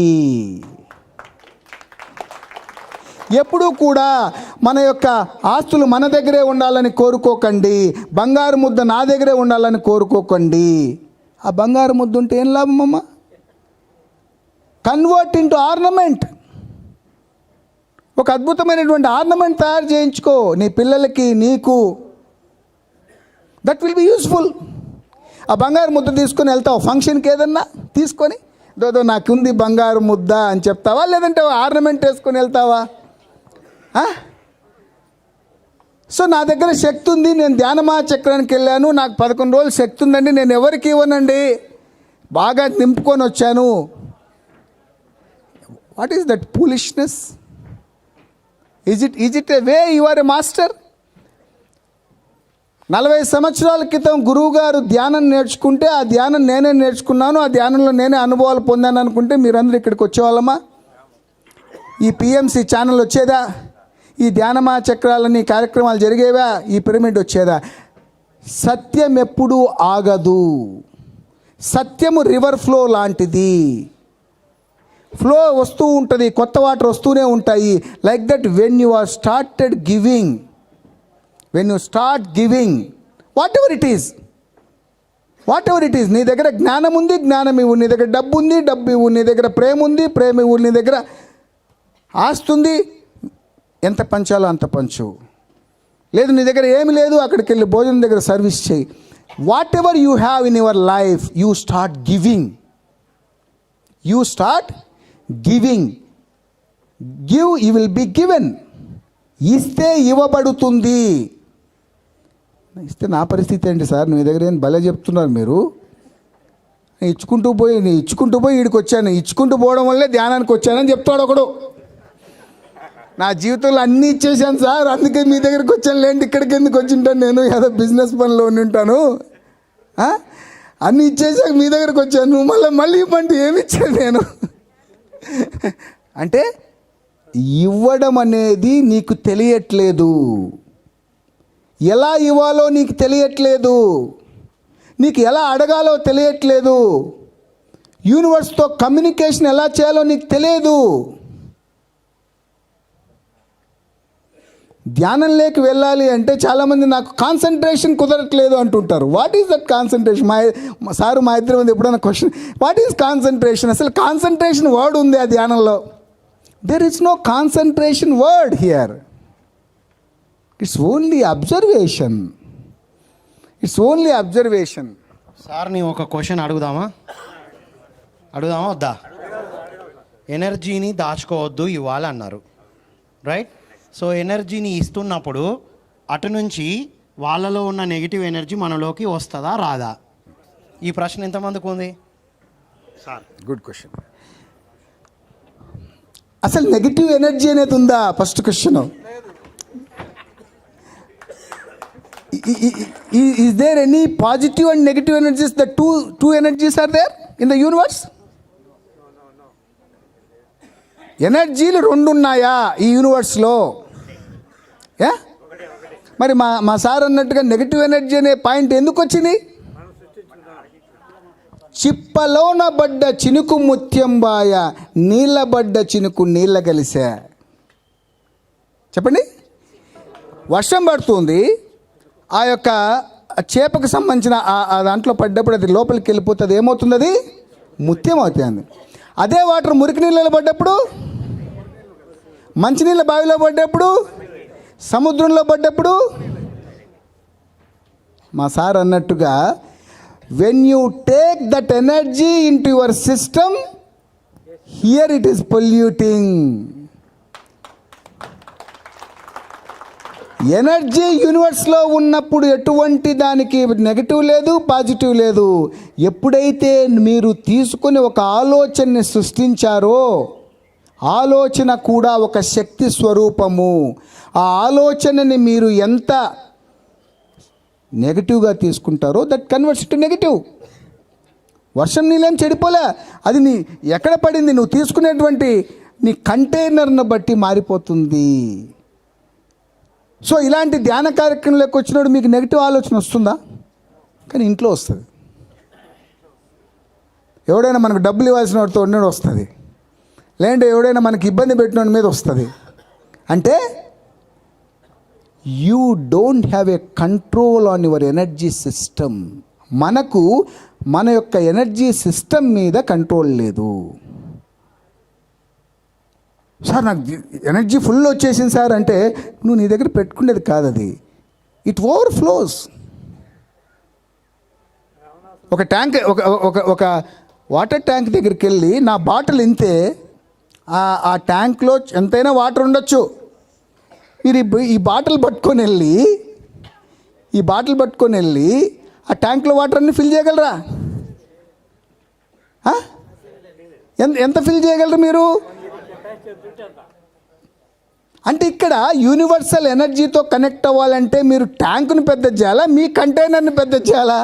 ఎప్పుడూ కూడా మన యొక్క ఆస్తులు మన దగ్గరే ఉండాలని కోరుకోకండి. బంగారు ముద్ద నా దగ్గరే ఉండాలని కోరుకోకండి. ఆ బంగారు ముద్ద ఉంటే ఏం లాభం అమ్మా? Convert into ornament. ఒక అద్భుతమైనటువంటి ఆర్నమెంట్ తయారు చేయించుకో నీ పిల్లలకి, నీకు. That will be useful. ఆ బంగారు ముద్ద తీసుకొని వెళ్తావు ఫంక్షన్కి, ఏదన్నా తీసుకొని దోదో నాకుంది బంగారు ముద్ద అని చెప్తావా, లేదంటే ఆర్నమెంట్ వేసుకొని వెళ్తావా? సో నా దగ్గర శక్తి ఉంది, నేను ధ్యానమా చక్రానికి వెళ్ళాను, నాకు 11 రోజులు శక్తి ఉందండి, నేను ఎవరికి ఇవ్వనండి, బాగా నింపుకొని వచ్చాను. What is that foolishness? Is it a way you are a master? 40 సంవత్సరాల క్రితం గురువు గారు ధ్యానం నేర్చుకుంటే ఆ ధ్యానం నేనే నేర్చుకున్నాను, ఆ ధ్యానంలో నేనే అనుభవాలు పొందాను అనుకుంటే మీరందరూ ఇక్కడికి వచ్చేవాళ్ళమా? ఈ పిఎంసి ఛానల్ వచ్చేదా? ఈ ధ్యానమా చక్రాలని కార్యక్రమాలు జరిగేవా? ఈ పిరమిడ్ వచ్చేదా? సత్యం ఎప్పుడూ ఆగదు. సత్యము రివర్ ఫ్లో లాంటిది. ఫ్లో వస్తూ ఉంటుంది, కొత్త వాటర్ వస్తూనే ఉంటాయి. Like that when you are started giving, when you start giving whatever it is, నీ దగ్గర జ్ఞానం ఉంది, జ్ఞానం ఇవ్వు. నీ దగ్గర డబ్బు ఉంది, డబ్బు ఇవ్వు. నీ దగ్గర ప్రేమ ఉంది, ప్రేమ ఇవ్వు. నీ దగ్గర ఆస్తుంది, ఎంత పంచాలో అంత పంచు. లేదు నీ దగ్గర ఏమి లేదు, అక్కడికి వెళ్ళి భోజనం దగ్గర సర్వీస్ చేయి. What ever you have in your life, you start giving. Give, you will be given. ఇస్తే ఇవ్వబడుతుంది. ఇస్తే నా పరిస్థితి ఏంటి సార్? మీ దగ్గర ఏం భలే చెప్తున్నారు మీరు. ఇచ్చుకుంటూ పోయి వీడికి వచ్చాను, ఇచ్చుకుంటూ పోవడం వల్లే ధ్యానానికి వచ్చానని చెప్తాడు ఒకడు. నా జీవితంలో అన్నీ ఇచ్చేసాను సార్, అందుకే మీ దగ్గరికి వచ్చాను లేండి, ఇక్కడికి ఎందుకు వచ్చింటాను, నేను ఏదో బిజినెస్ పనిలో ఉంటాను, అన్నీ ఇచ్చేసాక మీ దగ్గరికి వచ్చాను, మళ్ళీ ఇవ్వండి, ఏమి ఇచ్చాను నేను అంటే ఇవ్వడం అనేది నీకు తెలియట్లేదు. ఎలా ఇవ్వాలో నీకు తెలియట్లేదు. నీకు ఎలా అడగాలో తెలియట్లేదు. యూనివర్స్తో కమ్యూనికేషన్ ఎలా చేయాలో నీకు తెలియదు. ధ్యానంలోకి వెళ్ళాలి అంటే చాలామంది నాకు కాన్సన్ట్రేషన్ కుదరట్లేదు అంటుంటారు. What is that concentration? మా ఇద్దరి మంది ఎప్పుడైనా క్వశ్చన్, వాట్ ఈజ్ కాన్సన్ట్రేషన్? అసలు కాన్సన్ట్రేషన్ వర్డ్ ఉంది ఆ ధ్యానంలో? There is no concentration word here. It's only observation. Sir నీ ఒక క్వశ్చన్ అడుగుదామా వద్దా? ఎనర్జీని దాచుకోవద్దు, ఇవ్వాలి అన్నారు, రైట్? సో ఎనర్జీని ఇస్తున్నప్పుడు అటు నుంచి వాళ్ళలో ఉన్న నెగిటివ్ ఎనర్జీ మనలోకి వస్తుందా రాదా? ఈ ప్రశ్న ఎంతమందికి ఉంది సార్? Good question. అసలు నెగిటివ్ ఎనర్జీ అనేది ఉందా? First question. Is there any positive and negative energies? The two energies are there in the universe? ఎనర్జీలు 2 ఉన్నాయా ఈ యూనివర్స్లో? మరి మా సార్ అన్నట్టుగా నెగిటివ్ ఎనర్జీ అనే పాయింట్ ఎందుకు వచ్చింది? చిప్పలోన పడ్డ చినుకు ముత్యంబాయ, నీళ్ళబడ్డ చినుకు నీళ్ళ కలిసా. చెప్పండి. వర్షం పడుతుంది, ఆ యొక్క చేపకు సంబంధించిన ఆ దాంట్లో పడ్డప్పుడు అది లోపలికి వెళ్ళిపోతుంది, ఏమవుతుంది? అది ముత్యం అవుతుంది. అదే వాటర్ మురికి నీళ్ళలో పడ్డప్పుడు, మంచినీళ్ళ బావిలో పడ్డప్పుడు, సముద్రంలో పడ్డప్పుడు, మా సార్ అన్నట్టుగా when you take that energy in to your system, here it is polluting. Energy యూనివర్స్లో ఉన్నప్పుడు ఎటువంటి దానికి నెగిటివ్ లేదు, పాజిటివ్ లేదు. ఎప్పుడైతే మీరు తీసుకొని ఒక ఆలోచనని సృష్టించారో, ఆలోచన కూడా ఒక శక్తి స్వరూపము. ఆ ఆలోచనని మీరు ఎంత నెగిటివ్గా తీసుకుంటారో దట్ కన్వర్ట్స్ టు నెగిటివ్. వర్షం నీళ్ళేం చెడిపోలే, అది నీ ఎక్కడ పడింది, నువ్వు తీసుకునేటువంటి నీ కంటైనర్ను బట్టి మారిపోతుంది. సో ఇలాంటి ధ్యాన కార్యక్రమంలోకి వచ్చినప్పుడు మీకు నెగిటివ్ ఆలోచన వస్తుందా? కానీ ఇంట్లో వస్తుంది. ఎవడైనా మనకు డబ్బులు ఇవ్వాల్సిన వాడితో ఉన్నది వస్తుంది, లేదంటే ఎవడైనా మనకి ఇబ్బంది పెట్టిన మీద వస్తుంది. అంటే you don't have a control on your energy system. మనకు మన యొక్క ఎనర్జీ సిస్టమ్ మీద కంట్రోల్ లేదు. సార్ నాకు ఎనర్జీ ఫుల్ వచ్చేసింది సార్ అంటే నువ్వు నీ దగ్గర పెట్టుకునేది కాదు, అది ఇట్ ఓవర్ ఫ్లోస్. ఒక ట్యాంక్ ఒక వాటర్ ట్యాంక్ దగ్గరికి వెళ్ళి నా బాటిల్ ఇంతే, ఆ ట్యాంక్లో ఎంతైనా వాటర్ ఉండొచ్చు. మీరు ఈ బాటిల్ పట్టుకొని వెళ్ళి ఆ ట్యాంక్లో వాటర్ అన్ని ఫిల్ చేయగలరా? ఎంత ఫిల్ చేయగలరు మీరు? అంటే ఇక్కడ యూనివర్సల్ ఎనర్జీతో కనెక్ట్ అవ్వాలంటే మీరు ట్యాంకును పెద్ద చేయాలా, మీ కంటైనర్ని పెద్ద చేయాలా?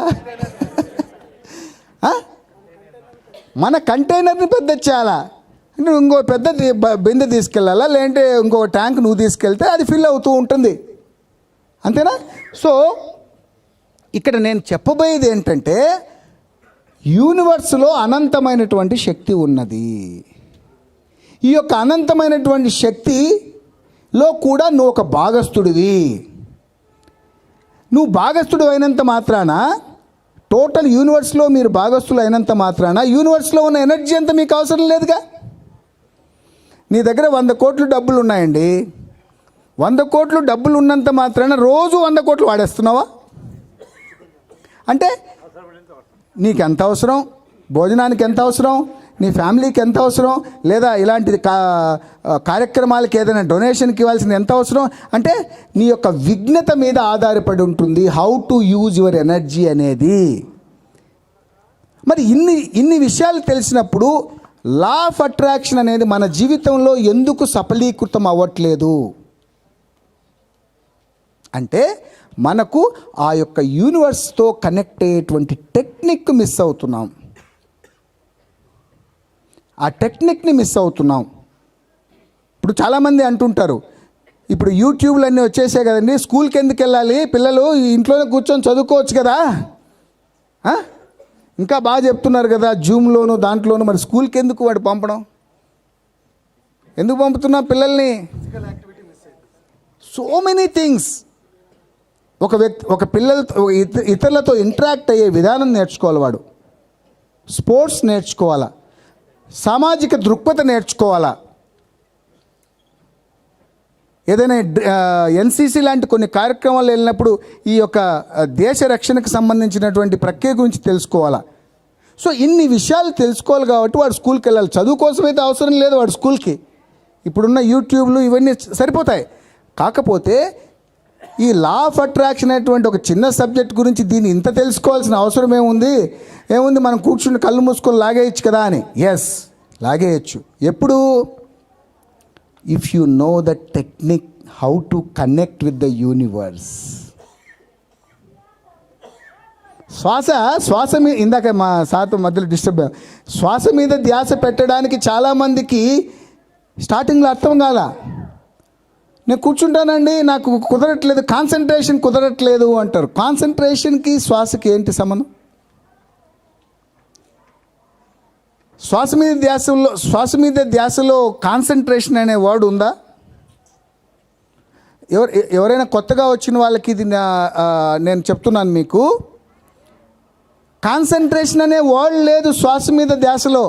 మన కంటైనర్ని పెద్ద చేయాలా? అంటే ఇంకో పెద్ద బిందె తీసుకెళ్ళాలా, లేదంటే ఇంకో ట్యాంక్ నువ్వు తీసుకెళ్తే అది ఫిల్ అవుతూ ఉంటుంది, అంతేనా? సో ఇక్కడ నేను చెప్పబోయేది ఏంటంటే యూనివర్స్లో అనంతమైనటువంటి శక్తి ఉన్నది. ఈ యొక్క అనంతమైనటువంటి శక్తిలో కూడా నువ్వు ఒక భాగస్థుడివి. నువ్వు భాగస్థుడు అయినంత మాత్రాన, టోటల్ యూనివర్స్లో మీరు భాగస్థులు అయినంత మాత్రాన యూనివర్స్లో ఉన్న ఎనర్జీ అంతా మీకు అవసరం లేదుగా. నీ దగ్గర 100 కోట్లు డబ్బులు ఉన్నాయండి, 100 కోట్లు డబ్బులు ఉన్నంత మాత్రాన రోజు 100 కోట్లు వాడేస్తున్నావా? అంటే నీకు ఎంత అవసరం, భోజనానికి ఎంత అవసరం, నీ ఫ్యామిలీకి ఎంత అవసరం, లేదా ఇలాంటి కార్యక్రమాలకి ఏదైనా డొనేషన్కి ఇవ్వాల్సిన ఎంత అవసరం, అంటే నీ యొక్క విఘ్నత మీద ఆధారపడి ఉంటుంది how to use your energy అనేది. మరి ఇన్ని విషయాలు తెలిసినప్పుడు లా ఆఫ్ అట్రాక్షన్ అనేది మన జీవితంలో ఎందుకు సఫలీకృతం అవ్వట్లేదు అంటే మనకు ఆ యొక్క యూనివర్స్తో కనెక్ట్ అయ్యేటువంటి టెక్నిక్ మిస్ అవుతున్నాం. ఆ టెక్నిక్ని మిస్ అవుతున్నాం. ఇప్పుడు చాలామంది అంటుంటారు, ఇప్పుడు యూట్యూబ్లు అన్నీ వచ్చేసాయి కదండి, స్కూల్కి ఎందుకు వెళ్ళాలి, పిల్లలు ఇంట్లోనే కూర్చొని చదువుకోవచ్చు కదా, ఇంకా బాగా చెప్తున్నారు కదా జూమ్లోను దాంట్లోను, మరి స్కూల్కి ఎందుకు వాడు పంపడం, ఎందుకు పంపుతున్నా పిల్లల్ని? So many things. ఒక పిల్లలతో ఇతరులతో ఇంటరాక్ట్ అయ్యే విధానం నేర్చుకోవాలి, వాడు స్పోర్ట్స్ నేర్చుకోవాలా, సామాజిక దృక్పథ నేర్చుకోవాలా, ఏదైనా ఎన్సీసీ లాంటి కొన్ని కార్యక్రమాలు వెళ్ళినప్పుడు ఈ యొక్క దేశ రక్షణకు సంబంధించినటువంటి ప్రక్రియ గురించి తెలుసుకోవాలా. సో ఇన్ని విషయాలు తెలుసుకోవాలి కాబట్టి వాడు స్కూల్కి వెళ్ళాలి. చదువు కోసం అయితే అవసరం లేదు వాడు స్కూల్కి, ఇప్పుడున్న యూట్యూబ్లు ఇవన్నీ సరిపోతాయి. కాకపోతే ఈ లా ఆఫ్ అట్రాక్షన్ అనేటువంటి ఒక చిన్న సబ్జెక్ట్ గురించి దీన్ని ఇంత తెలుసుకోవాల్సిన అవసరం ఏముంది, మనం కూర్చుని కళ్ళు మూసుకొని లాగేయచ్చు కదా అని. ఎస్, లాగేయచ్చు. ఎప్పుడు? If you know the technique how to connect with the universe. శ్వాస మీద ఇందాక మా సార్తో మధ్యలో డిస్టర్బ్, శ్వాస మీద ధ్యాస పెట్టడానికి చాలామందికి స్టార్టింగ్లో అర్థం కాదా. నేను కూర్చుంటానండి, నాకు కుదరట్లేదు, కాన్సన్ట్రేషన్ కుదరట్లేదు అంటారు. కాన్సన్ట్రేషన్కి శ్వాసకి ఏంటి సంబంధం? శ్వాస మీద ధ్యాసలో కాన్సన్ట్రేషన్ అనే వర్డ్ ఉందా? ఎవరైనా కొత్తగా వచ్చిన వాళ్ళకి ఇది నేను చెప్తున్నాను మీకు, కాన్సన్ట్రేషన్ అనే వర్డ్ లేదు శ్వాస మీద ధ్యాసలో.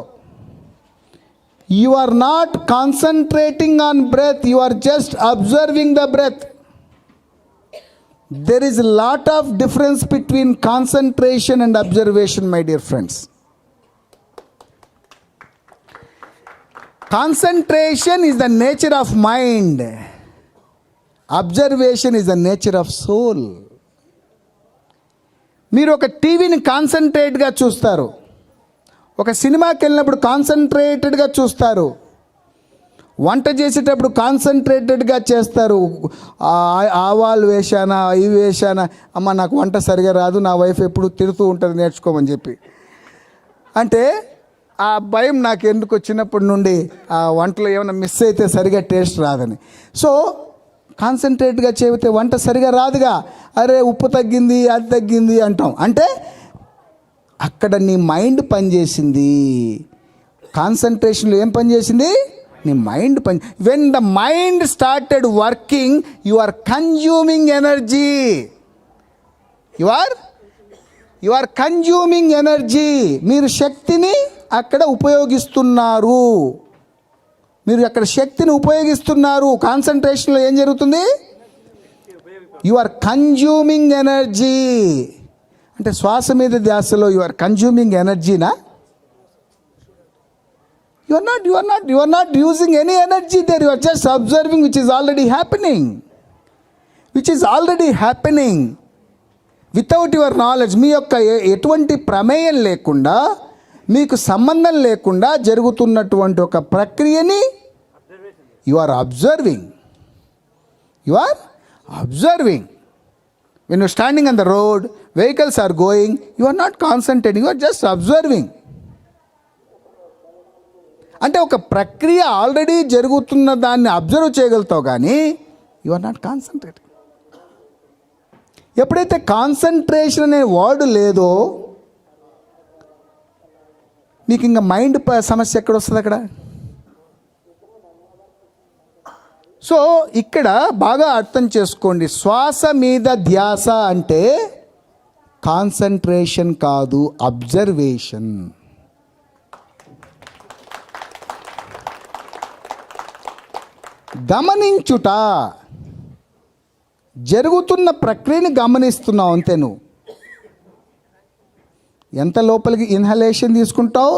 You are not concentrating on breath, you are just observing the breath. There is a lot of difference between concentration and observation, my dear friends. Concentration is the nature of mind. Observation is the nature of soul. మీరు ఒక టీవీని కాన్సన్ట్రేట్గా చూస్తారు, ఒక సినిమాకి వెళ్ళినప్పుడు కాన్సన్ట్రేటెడ్గా చూస్తారు, వంట చేసేటప్పుడు కాన్సన్ట్రేటెడ్గా చేస్తారు. ఆవాలు వేశానా, ఇవి వేశానా, అమ్మ నాకు వంట సరిగా రాదు, నా వైఫ్ ఎప్పుడు తిడుతూ ఉంటుంది నేర్చుకోమని చెప్పి. అంటే ఆ భయం నాకు ఎందుకు వచ్చినప్పటి నుండి ఆ వంటలో ఏమైనా మిస్ అయితే సరిగా టేస్ట్ రాదని. సో కాన్సన్ట్రేట్గా చేస్తే వంట సరిగా రాదుగా, అరే ఉప్పు తగ్గింది అది తగ్గింది అంటాం. అంటే అక్కడ నీ మైండ్ పనిచేసింది. కాన్సన్ట్రేషన్లో ఏం పనిచేసింది? నీ mind when the mind started working you are consuming energy. You are consuming energy. మీరు శక్తిని అక్కడ ఉపయోగిస్తున్నారు. మీరు అక్కడ శక్తిని ఉపయోగిస్తున్నారు. కాన్సన్ట్రేషన్లో ఏం జరుగుతుంది? You are consuming energy. అంటే శ్వాస మీద ధ్యాసలో యు ఆర్ కన్జ్యూమింగ్ ఎనర్జీనా? You are not using any energy there. You are just observing which is already happening. Without your knowledge, మీ యొక్క ఎటువంటి ప్రమేయం లేకుండా, మీకు సంబంధం లేకుండా జరుగుతున్నటువంటి ఒక ప్రక్రియని you are observing. When you are standing on the road, vehicles are going, you are not concentrating, you are just observing. అంటే ఒక ప్రక్రియ ఆల్రెడీ జరుగుతున్న దాన్ని అబ్జర్వ్ చేయగలుగుతావు, కానీ యు ఆర్ నాట్ కాన్సన్ట్రేటింగ్. ఎప్పుడైతే కాన్సన్ట్రేషన్ అనే వర్డ్ లేదో మీకు ఇంకా మైండ్ సమస్య ఎక్కడ వస్తుంది అక్కడ? సో ఇక్కడ బాగా అర్థం చేసుకోండి. శ్వాస మీద ధ్యాస అంటే కాన్సన్ట్రేషన్ కాదు, అబ్జర్వేషన్. గమనించుట, జరుగుతున్న ప్రక్రియని గమనిస్తున్నావు అంతే. నువ్వు ఎంత లోపలికి ఇన్హలేషన్ తీసుకుంటావు,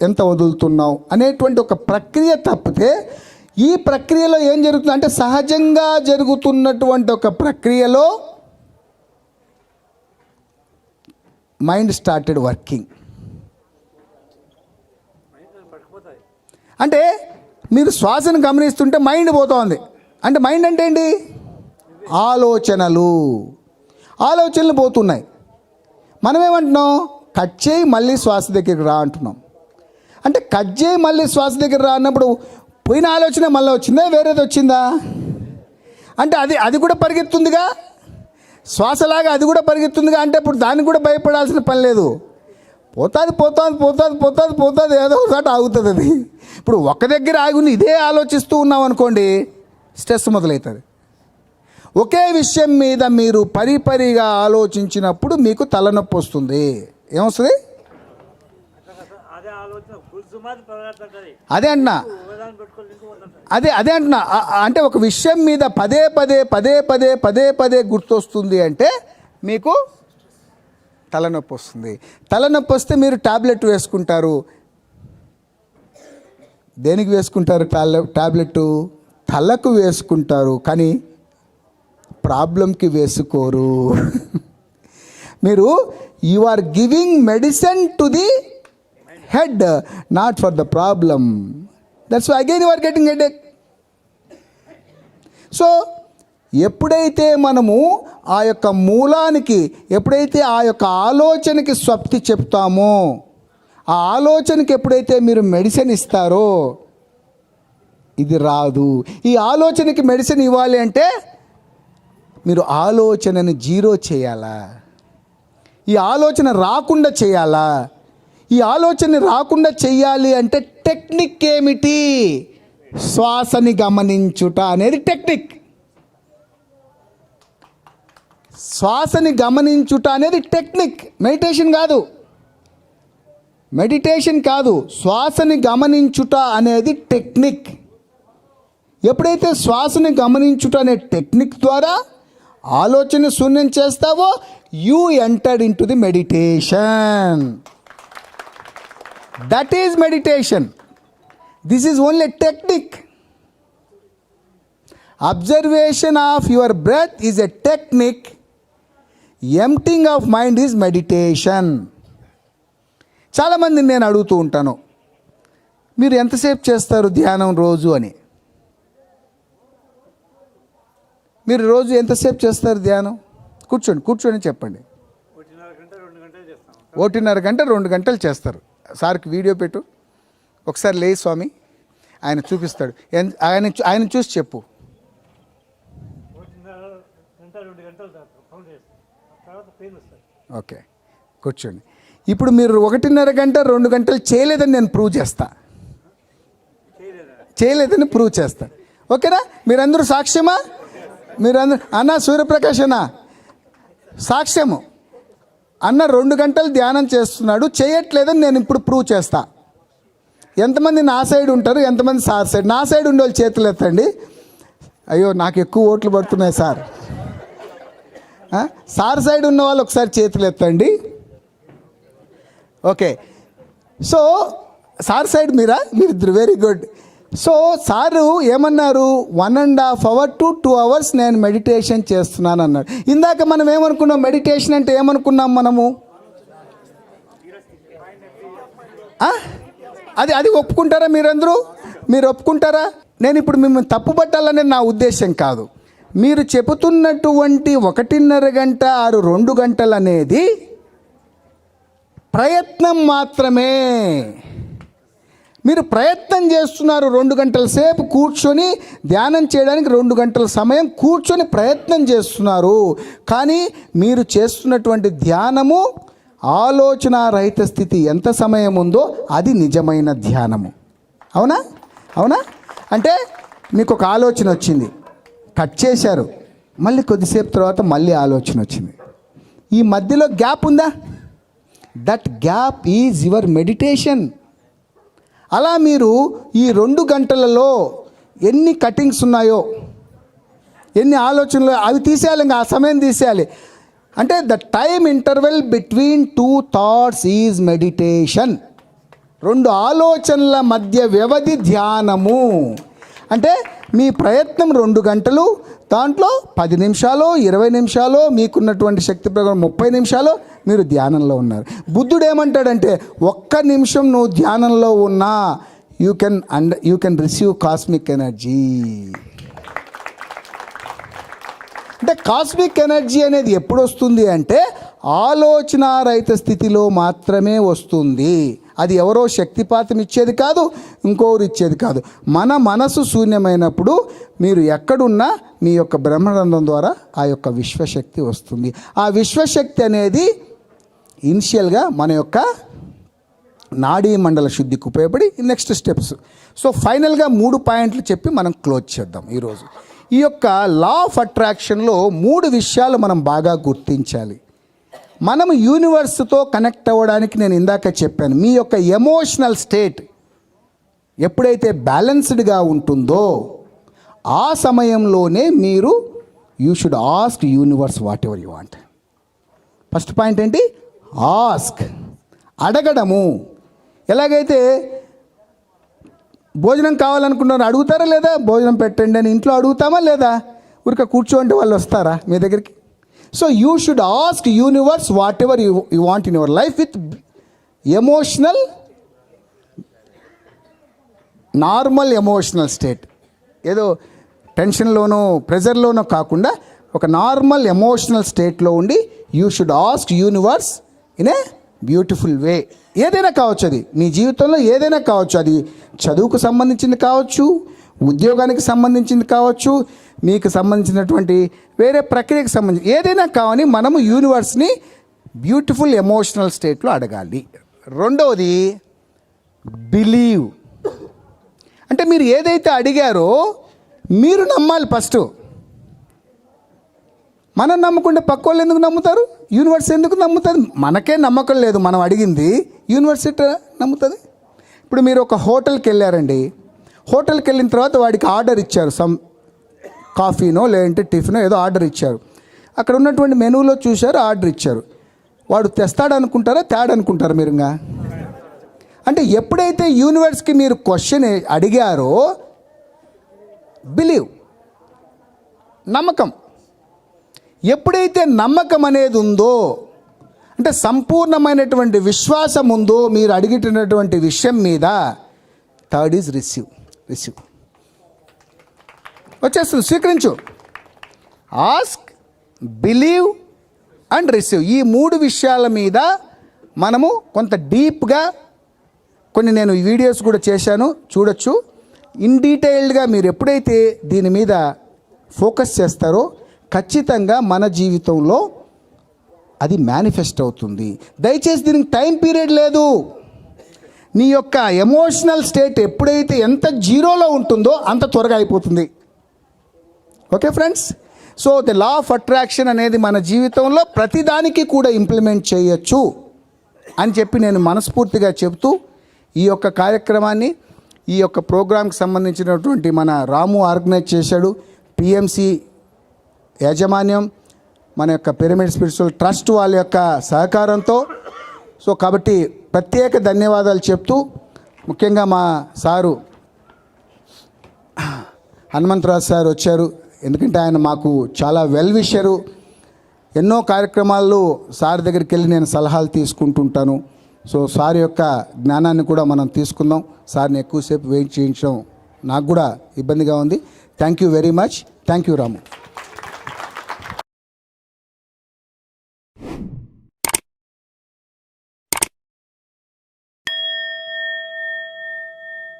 ఎంత వదులుతున్నావు అనేటువంటి ఒక ప్రక్రియ తప్పితే, ఈ ప్రక్రియలో ఏం జరుగుతుంది అంటే సహజంగా జరుగుతున్నటువంటి ఒక ప్రక్రియలో మైండ్ స్టార్టెడ్ వర్కింగ్. అంటే మీరు శ్వాసను గమనిస్తుంటే మైండ్ పోతోంది. అంటే మైండ్ అంటే ఏంటి? ఆలోచనలు పోతున్నాయి. మనం ఏమంటున్నాం? కట్ చేయి మళ్ళీ శ్వాస దగ్గరికి రా అంటున్నాం. అంటే కట్ చేయి మళ్ళీ శ్వాస దగ్గర రా అన్నప్పుడు పోయిన ఆలోచన మళ్ళీ వచ్చిందా, వేరేది వచ్చిందా? అంటే అది కూడా పరిగెత్తుందిగా, శ్వాసలాగా అది కూడా పరిగెత్తుందిగా. అంటే ఇప్పుడు దానికి కూడా భయపడాల్సిన పని లేదు. పోతుంది ఏదో ఒకటి ఆగుతుంది అది. ఇప్పుడు ఒక దగ్గర ఆగుని ఇదే ఆలోచిస్తూ ఉన్నాం అనుకోండి, స్ట్రెస్ మొదలవుతుంది. ఒకే విషయం మీద మీరు పరిపరిగా ఆలోచించినప్పుడు మీకు తలనొప్పి వస్తుంది. ఏమొస్తుంది? అదే అంటున్నా. అంటే ఒక విషయం మీద పదే గుర్తొస్తుంది అంటే మీకు తలనొప్పి వస్తుంది. తలనొప్పి వస్తే మీరు టాబ్లెట్ వేసుకుంటారు. దేనికి వేసుకుంటారు టాబ్లెట్? తలకు వేసుకుంటారు, కానీ ప్రాబ్లంకి వేసుకోరు. మీరు you are giving medicine to the head, not for the problem. That's why again you are getting headache. So ఎప్పుడైతే మనము ఆ యొక్క మూలానికి, ఎప్పుడైతే ఆ యొక్క ఆలోచనకి స్వప్తి చెప్తామో, ఆ ఆలోచనకి ఎప్పుడైతే మీరు మెడిసిన్ ఇస్తారో ఇది రాదు. ఈ ఆలోచనకి మెడిసిన్ ఇవ్వాలి అంటే మీరు ఆలోచనని జీరో చేయాలా, ఈ ఆలోచన రాకుండా చేయాలా. ఈ ఆలోచన రాకుండా చేయాలి అంటే టెక్నిక్ ఏమిటి? శ్వాసని గమనించుట అనేది టెక్నిక్. శ్వాసని గమనించుట అనేది టెక్నిక్, మెడిటేషన్ కాదు. శ్వాసని గమనించుట అనేది టెక్నిక్. ఎప్పుడైతే శ్వాసని గమనించుట అనే టెక్నిక్ ద్వారా ఆలోచన శూన్యం చేస్తావో, you entered in to the meditation. That is meditation. This is only technique. Observation of your breath is a technique. Emptying of mind is meditation. చాలామందిని నేను అడుగుతూ ఉంటాను, మీరు ఎంతసేపు చేస్తారు ధ్యానం రోజు అని? మీరు రోజు ఎంతసేపు చేస్తారు ధ్యానం? కూర్చొని చెప్పండి. 1.5 గంట 2 గంటలు చేస్తారు. సార్కి వీడియో పెట్టు ఒకసారి. లే స్వామి, ఆయన చూపిస్తాడు. ఆయన చూసి చెప్పు. ఓకే, కూర్చోండి. ఇప్పుడు మీరు 1.5 గంట 2 గంటలు చేయలేదని నేను ప్రూవ్ చేస్తా, చేయలేదని ప్రూవ్ చేస్తా. ఓకేనా? మీరందరూ సాక్ష్యమా? మీరందరూ అన్న సూర్యప్రకాష్ అన్న సాక్ష్యము. అన్న 2 గంటలు ధ్యానం చేస్తున్నాడు, చేయట్లేదని నేను ఇప్పుడు ప్రూవ్ చేస్తా. ఎంతమంది నా సైడ్ ఉంటారు, ఎంతమంది సార్ సైడ్? నా సైడ్ ఉండే వాళ్ళు చేతులు ఎత్తండి. అయ్యో నాకు ఎక్కువ ఓట్లు పడుతున్నాయి సార్. సార్ సైడ్ ఉన్న వాళ్ళు ఒకసారి చేతులు ఎత్తండి. ఓకే, సో సార్ సైడ్ మీరిద్దరు వెరీ గుడ్. సో సారు ఏమన్నారు, 1.5 hours to 2 hours నేను మెడిటేషన్ చేస్తున్నాను అన్నాడు. ఇందాక మనం ఏమనుకున్నాం, మెడిటేషన్ అంటే ఏమనుకున్నాం మనము? అది ఒప్పుకుంటారా మీరందరూ? మీరు ఒప్పుకుంటారా? నేను ఇప్పుడు మిమ్మల్ని తప్పుపట్టాలనేది నా ఉద్దేశం కాదు. మీరు చెబుతున్నటువంటి 1.5 గంట 2 గంటలు అనేది ప్రయత్నం మాత్రమే. మీరు ప్రయత్నం చేస్తున్నారు, 2 గంటల సేపు కూర్చొని ధ్యానం చేయడానికి 2 గంటల సమయం కూర్చొని ప్రయత్నం చేస్తున్నారు. కానీ మీరు చేస్తున్నటువంటి ధ్యానము ఆలోచన రహిత స్థితి ఎంత సమయం ఉందో అది నిజమైన ధ్యానము. అవునా? అవునా? అంటే మీకు ఒక ఆలోచన వచ్చింది, కట్ చేశారు, మళ్ళీ కొద్దిసేపు తర్వాత మళ్ళీ ఆలోచన వచ్చింది. ఈ మధ్యలో గ్యాప్ ఉందా? That gap is your meditation. అలా మీరు ఈ 2 గంటలలో ఎన్ని కటింగ్స్ ఉన్నాయో, ఎన్ని ఆలోచనలు, అవి తీసేయాలి, ఇంకా ఆ సమయం తీసేయాలి. అంటే the time interval between 2 thoughts is meditation. 2 ఆలోచనల మధ్య వ్యవధి ధ్యానము. అంటే మీ ప్రయత్నం 2 గంటలు, దాంట్లో 10 నిమిషాలు 20 నిమిషాలు మీకున్నటువంటి శక్తి ప్రకారం 30 నిమిషాలు మీరు ధ్యానంలో ఉన్నారు. బుద్ధుడు ఏమంటాడంటే, 1 నిమిషం నువ్వు ధ్యానంలో ఉన్నా you can receive cosmic energy. అంటే కాస్మిక్ ఎనర్జీ అనేది ఎప్పుడు వస్తుంది అంటే ఆలోచన రహిత స్థితిలో మాత్రమే వస్తుంది. అది ఎవరో శక్తిపాతం ఇచ్చేది కాదు, ఇంకోరు ఇచ్చేది కాదు. మన మనసు శూన్యమైనప్పుడు మీరు ఎక్కడున్నా మీ యొక్క బ్రహ్మరంధ్రం ద్వారా ఆ యొక్క విశ్వశక్తి వస్తుంది. ఆ విశ్వశక్తి అనేది ఇనిషియల్గా మన యొక్క నాడీ మండల శుద్ధికి ఉపయోగపడి నెక్స్ట్ స్టెప్స్. సో ఫైనల్గా 3 పాయింట్లు చెప్పి మనం క్లోజ్ చేద్దాం ఈరోజు. ఈ యొక్క లా ఆఫ్ అట్రాక్షన్లో 3 విషయాలు మనం బాగా గుర్తించాలి. మనం యూనివర్స్తో కనెక్ట్ అవ్వడానికి నేను ఇందాక చెప్పాను, మీ యొక్క ఎమోషనల్ స్టేట్ ఎప్పుడైతే బ్యాలెన్స్డ్గా ఉంటుందో ఆ సమయంలోనే మీరు you should ask universe what ever you want. First point ఏంటి? ఆస్క్, అడగడము. ఎలాగైతే భోజనం కావాలనుకున్నారు, అడుగుతారా లేదా? భోజనం పెట్టండి అని ఇంట్లో అడుగుతామా లేదా? ఊరిక కూర్చోండి, వాళ్ళు వస్తారా మీ దగ్గరికి? So you should ask universe what ever you want in your life with emotional, normal emotional state. ఏదో టెన్షన్లోనో ప్రెజర్లోనో కాకుండా ఒక నార్మల్ ఎమోషనల్ స్టేట్లో ఉండి you should ask universe in a beautiful way. ఏదైనా కావచ్చు, అది మీ జీవితంలో ఏదైనా కావచ్చు. అది చదువుకు సంబంధించింది కావచ్చు, ఉద్యోగానికి సంబంధించింది కావచ్చు, మీకు సంబంధించినటువంటి వేరే ప్రక్రియకు సంబంధించి ఏదైనా కావని మనము యూనివర్స్ని బ్యూటిఫుల్ ఎమోషనల్ స్టేట్లో అడగాలి. రెండవది బిలీవ్. అంటే మీరు ఏదైతే అడిగారో మీరు నమ్మాలి ఫస్ట్. మనం నమ్ముకుంటే పక్క వాళ్ళు ఎందుకు నమ్ముతారు? యూనివర్స్ ఎందుకు నమ్ముతుంది? మనకే నమ్మకం లేదు మనం అడిగింది, యూనివర్స్ ఎట్లా నమ్ముతుంది? ఇప్పుడు మీరు ఒక హోటల్కి వెళ్ళారండి, హోటల్కి వెళ్ళిన తర్వాత వాడికి ఆర్డర్ ఇచ్చారు, సమ్ కాఫీనో లేదంటే టిఫినో ఏదో ఆర్డర్ ఇచ్చారు. అక్కడ ఉన్నటువంటి మెనూలో చూశారు, ఆర్డర్ ఇచ్చారు. వాడు తెస్తాడనుకుంటారా తేడనుకుంటారా మీరు? ఇంకా అంటే ఎప్పుడైతే యూనివర్స్కి మీరు క్వశ్చన్ అడిగారో బిలీవ్, నమ్మకం. ఎప్పుడైతే నమ్మకం అనేది ఉందో, అంటే సంపూర్ణమైనటువంటి విశ్వాసం ఉందో మీరు అడిగినటువంటి విషయం మీద, థర్డ్ ఈజ్ రిసీవ్. వచ్చేస్తుంది, స్వీకరించు. Ask, believe and receive. ఈ 3 విషయాల మీద మనము కొంత డీప్గా కొన్ని నేను వీడియోస్ కూడా చేశాను, చూడొచ్చు. ఇన్ డీటెయిల్డ్గా మీరు ఎప్పుడైతే దీని మీద ఫోకస్ చేస్తారో ఖచ్చితంగా మన జీవితంలో అది మేనిఫెస్ట్ అవుతుంది. దయచేసి దీనికి టైం పీరియడ్ లేదు. నీ యొక్క ఎమోషనల్ స్టేట్ ఎప్పుడైతే ఎంత జీరోలో ఉంటుందో అంత త్వరగా అయిపోతుంది. Okay friends, so the law of attraction అనేది మన జీవితంలో ప్రతిదానికి కూడా ఇంప్లిమెంట్ చేయొచ్చు అని చెప్పి నేను మనస్ఫూర్తిగా చెబుతూ ఈ యొక్క కార్యక్రమాన్ని, ఈ యొక్క ప్రోగ్రాంకి సంబంధించినటువంటి మన రాము ఆర్గనైజ్ చేశాడు. పిఎంసి యాజమాన్యం, మన యొక్క పిరమిడ్ స్పిరిచువల్ ట్రస్ట్ వాళ్ళ యొక్క సహకారంతో. సో కాబట్టి ప్రత్యేక ధన్యవాదాలు చెప్తూ, ముఖ్యంగా మా సారు హనుమంతరాజు సార్ వచ్చారు. ఎందుకంటే ఆయన మాకు చాలా వెల్ విషరు. ఎన్నో కార్యక్రమాల్లో సార్ దగ్గరికి వెళ్ళి నేను సలహాలు తీసుకుంటుంటాను. సో సార్ యొక్క జ్ఞానాన్ని కూడా మనం తీసుకుందాం. సార్ని ఎక్కువసేపు వెయిట్ చేయించడం నాకు కూడా ఇబ్బందిగా ఉంది. Thank you very much. Thank you Ramu.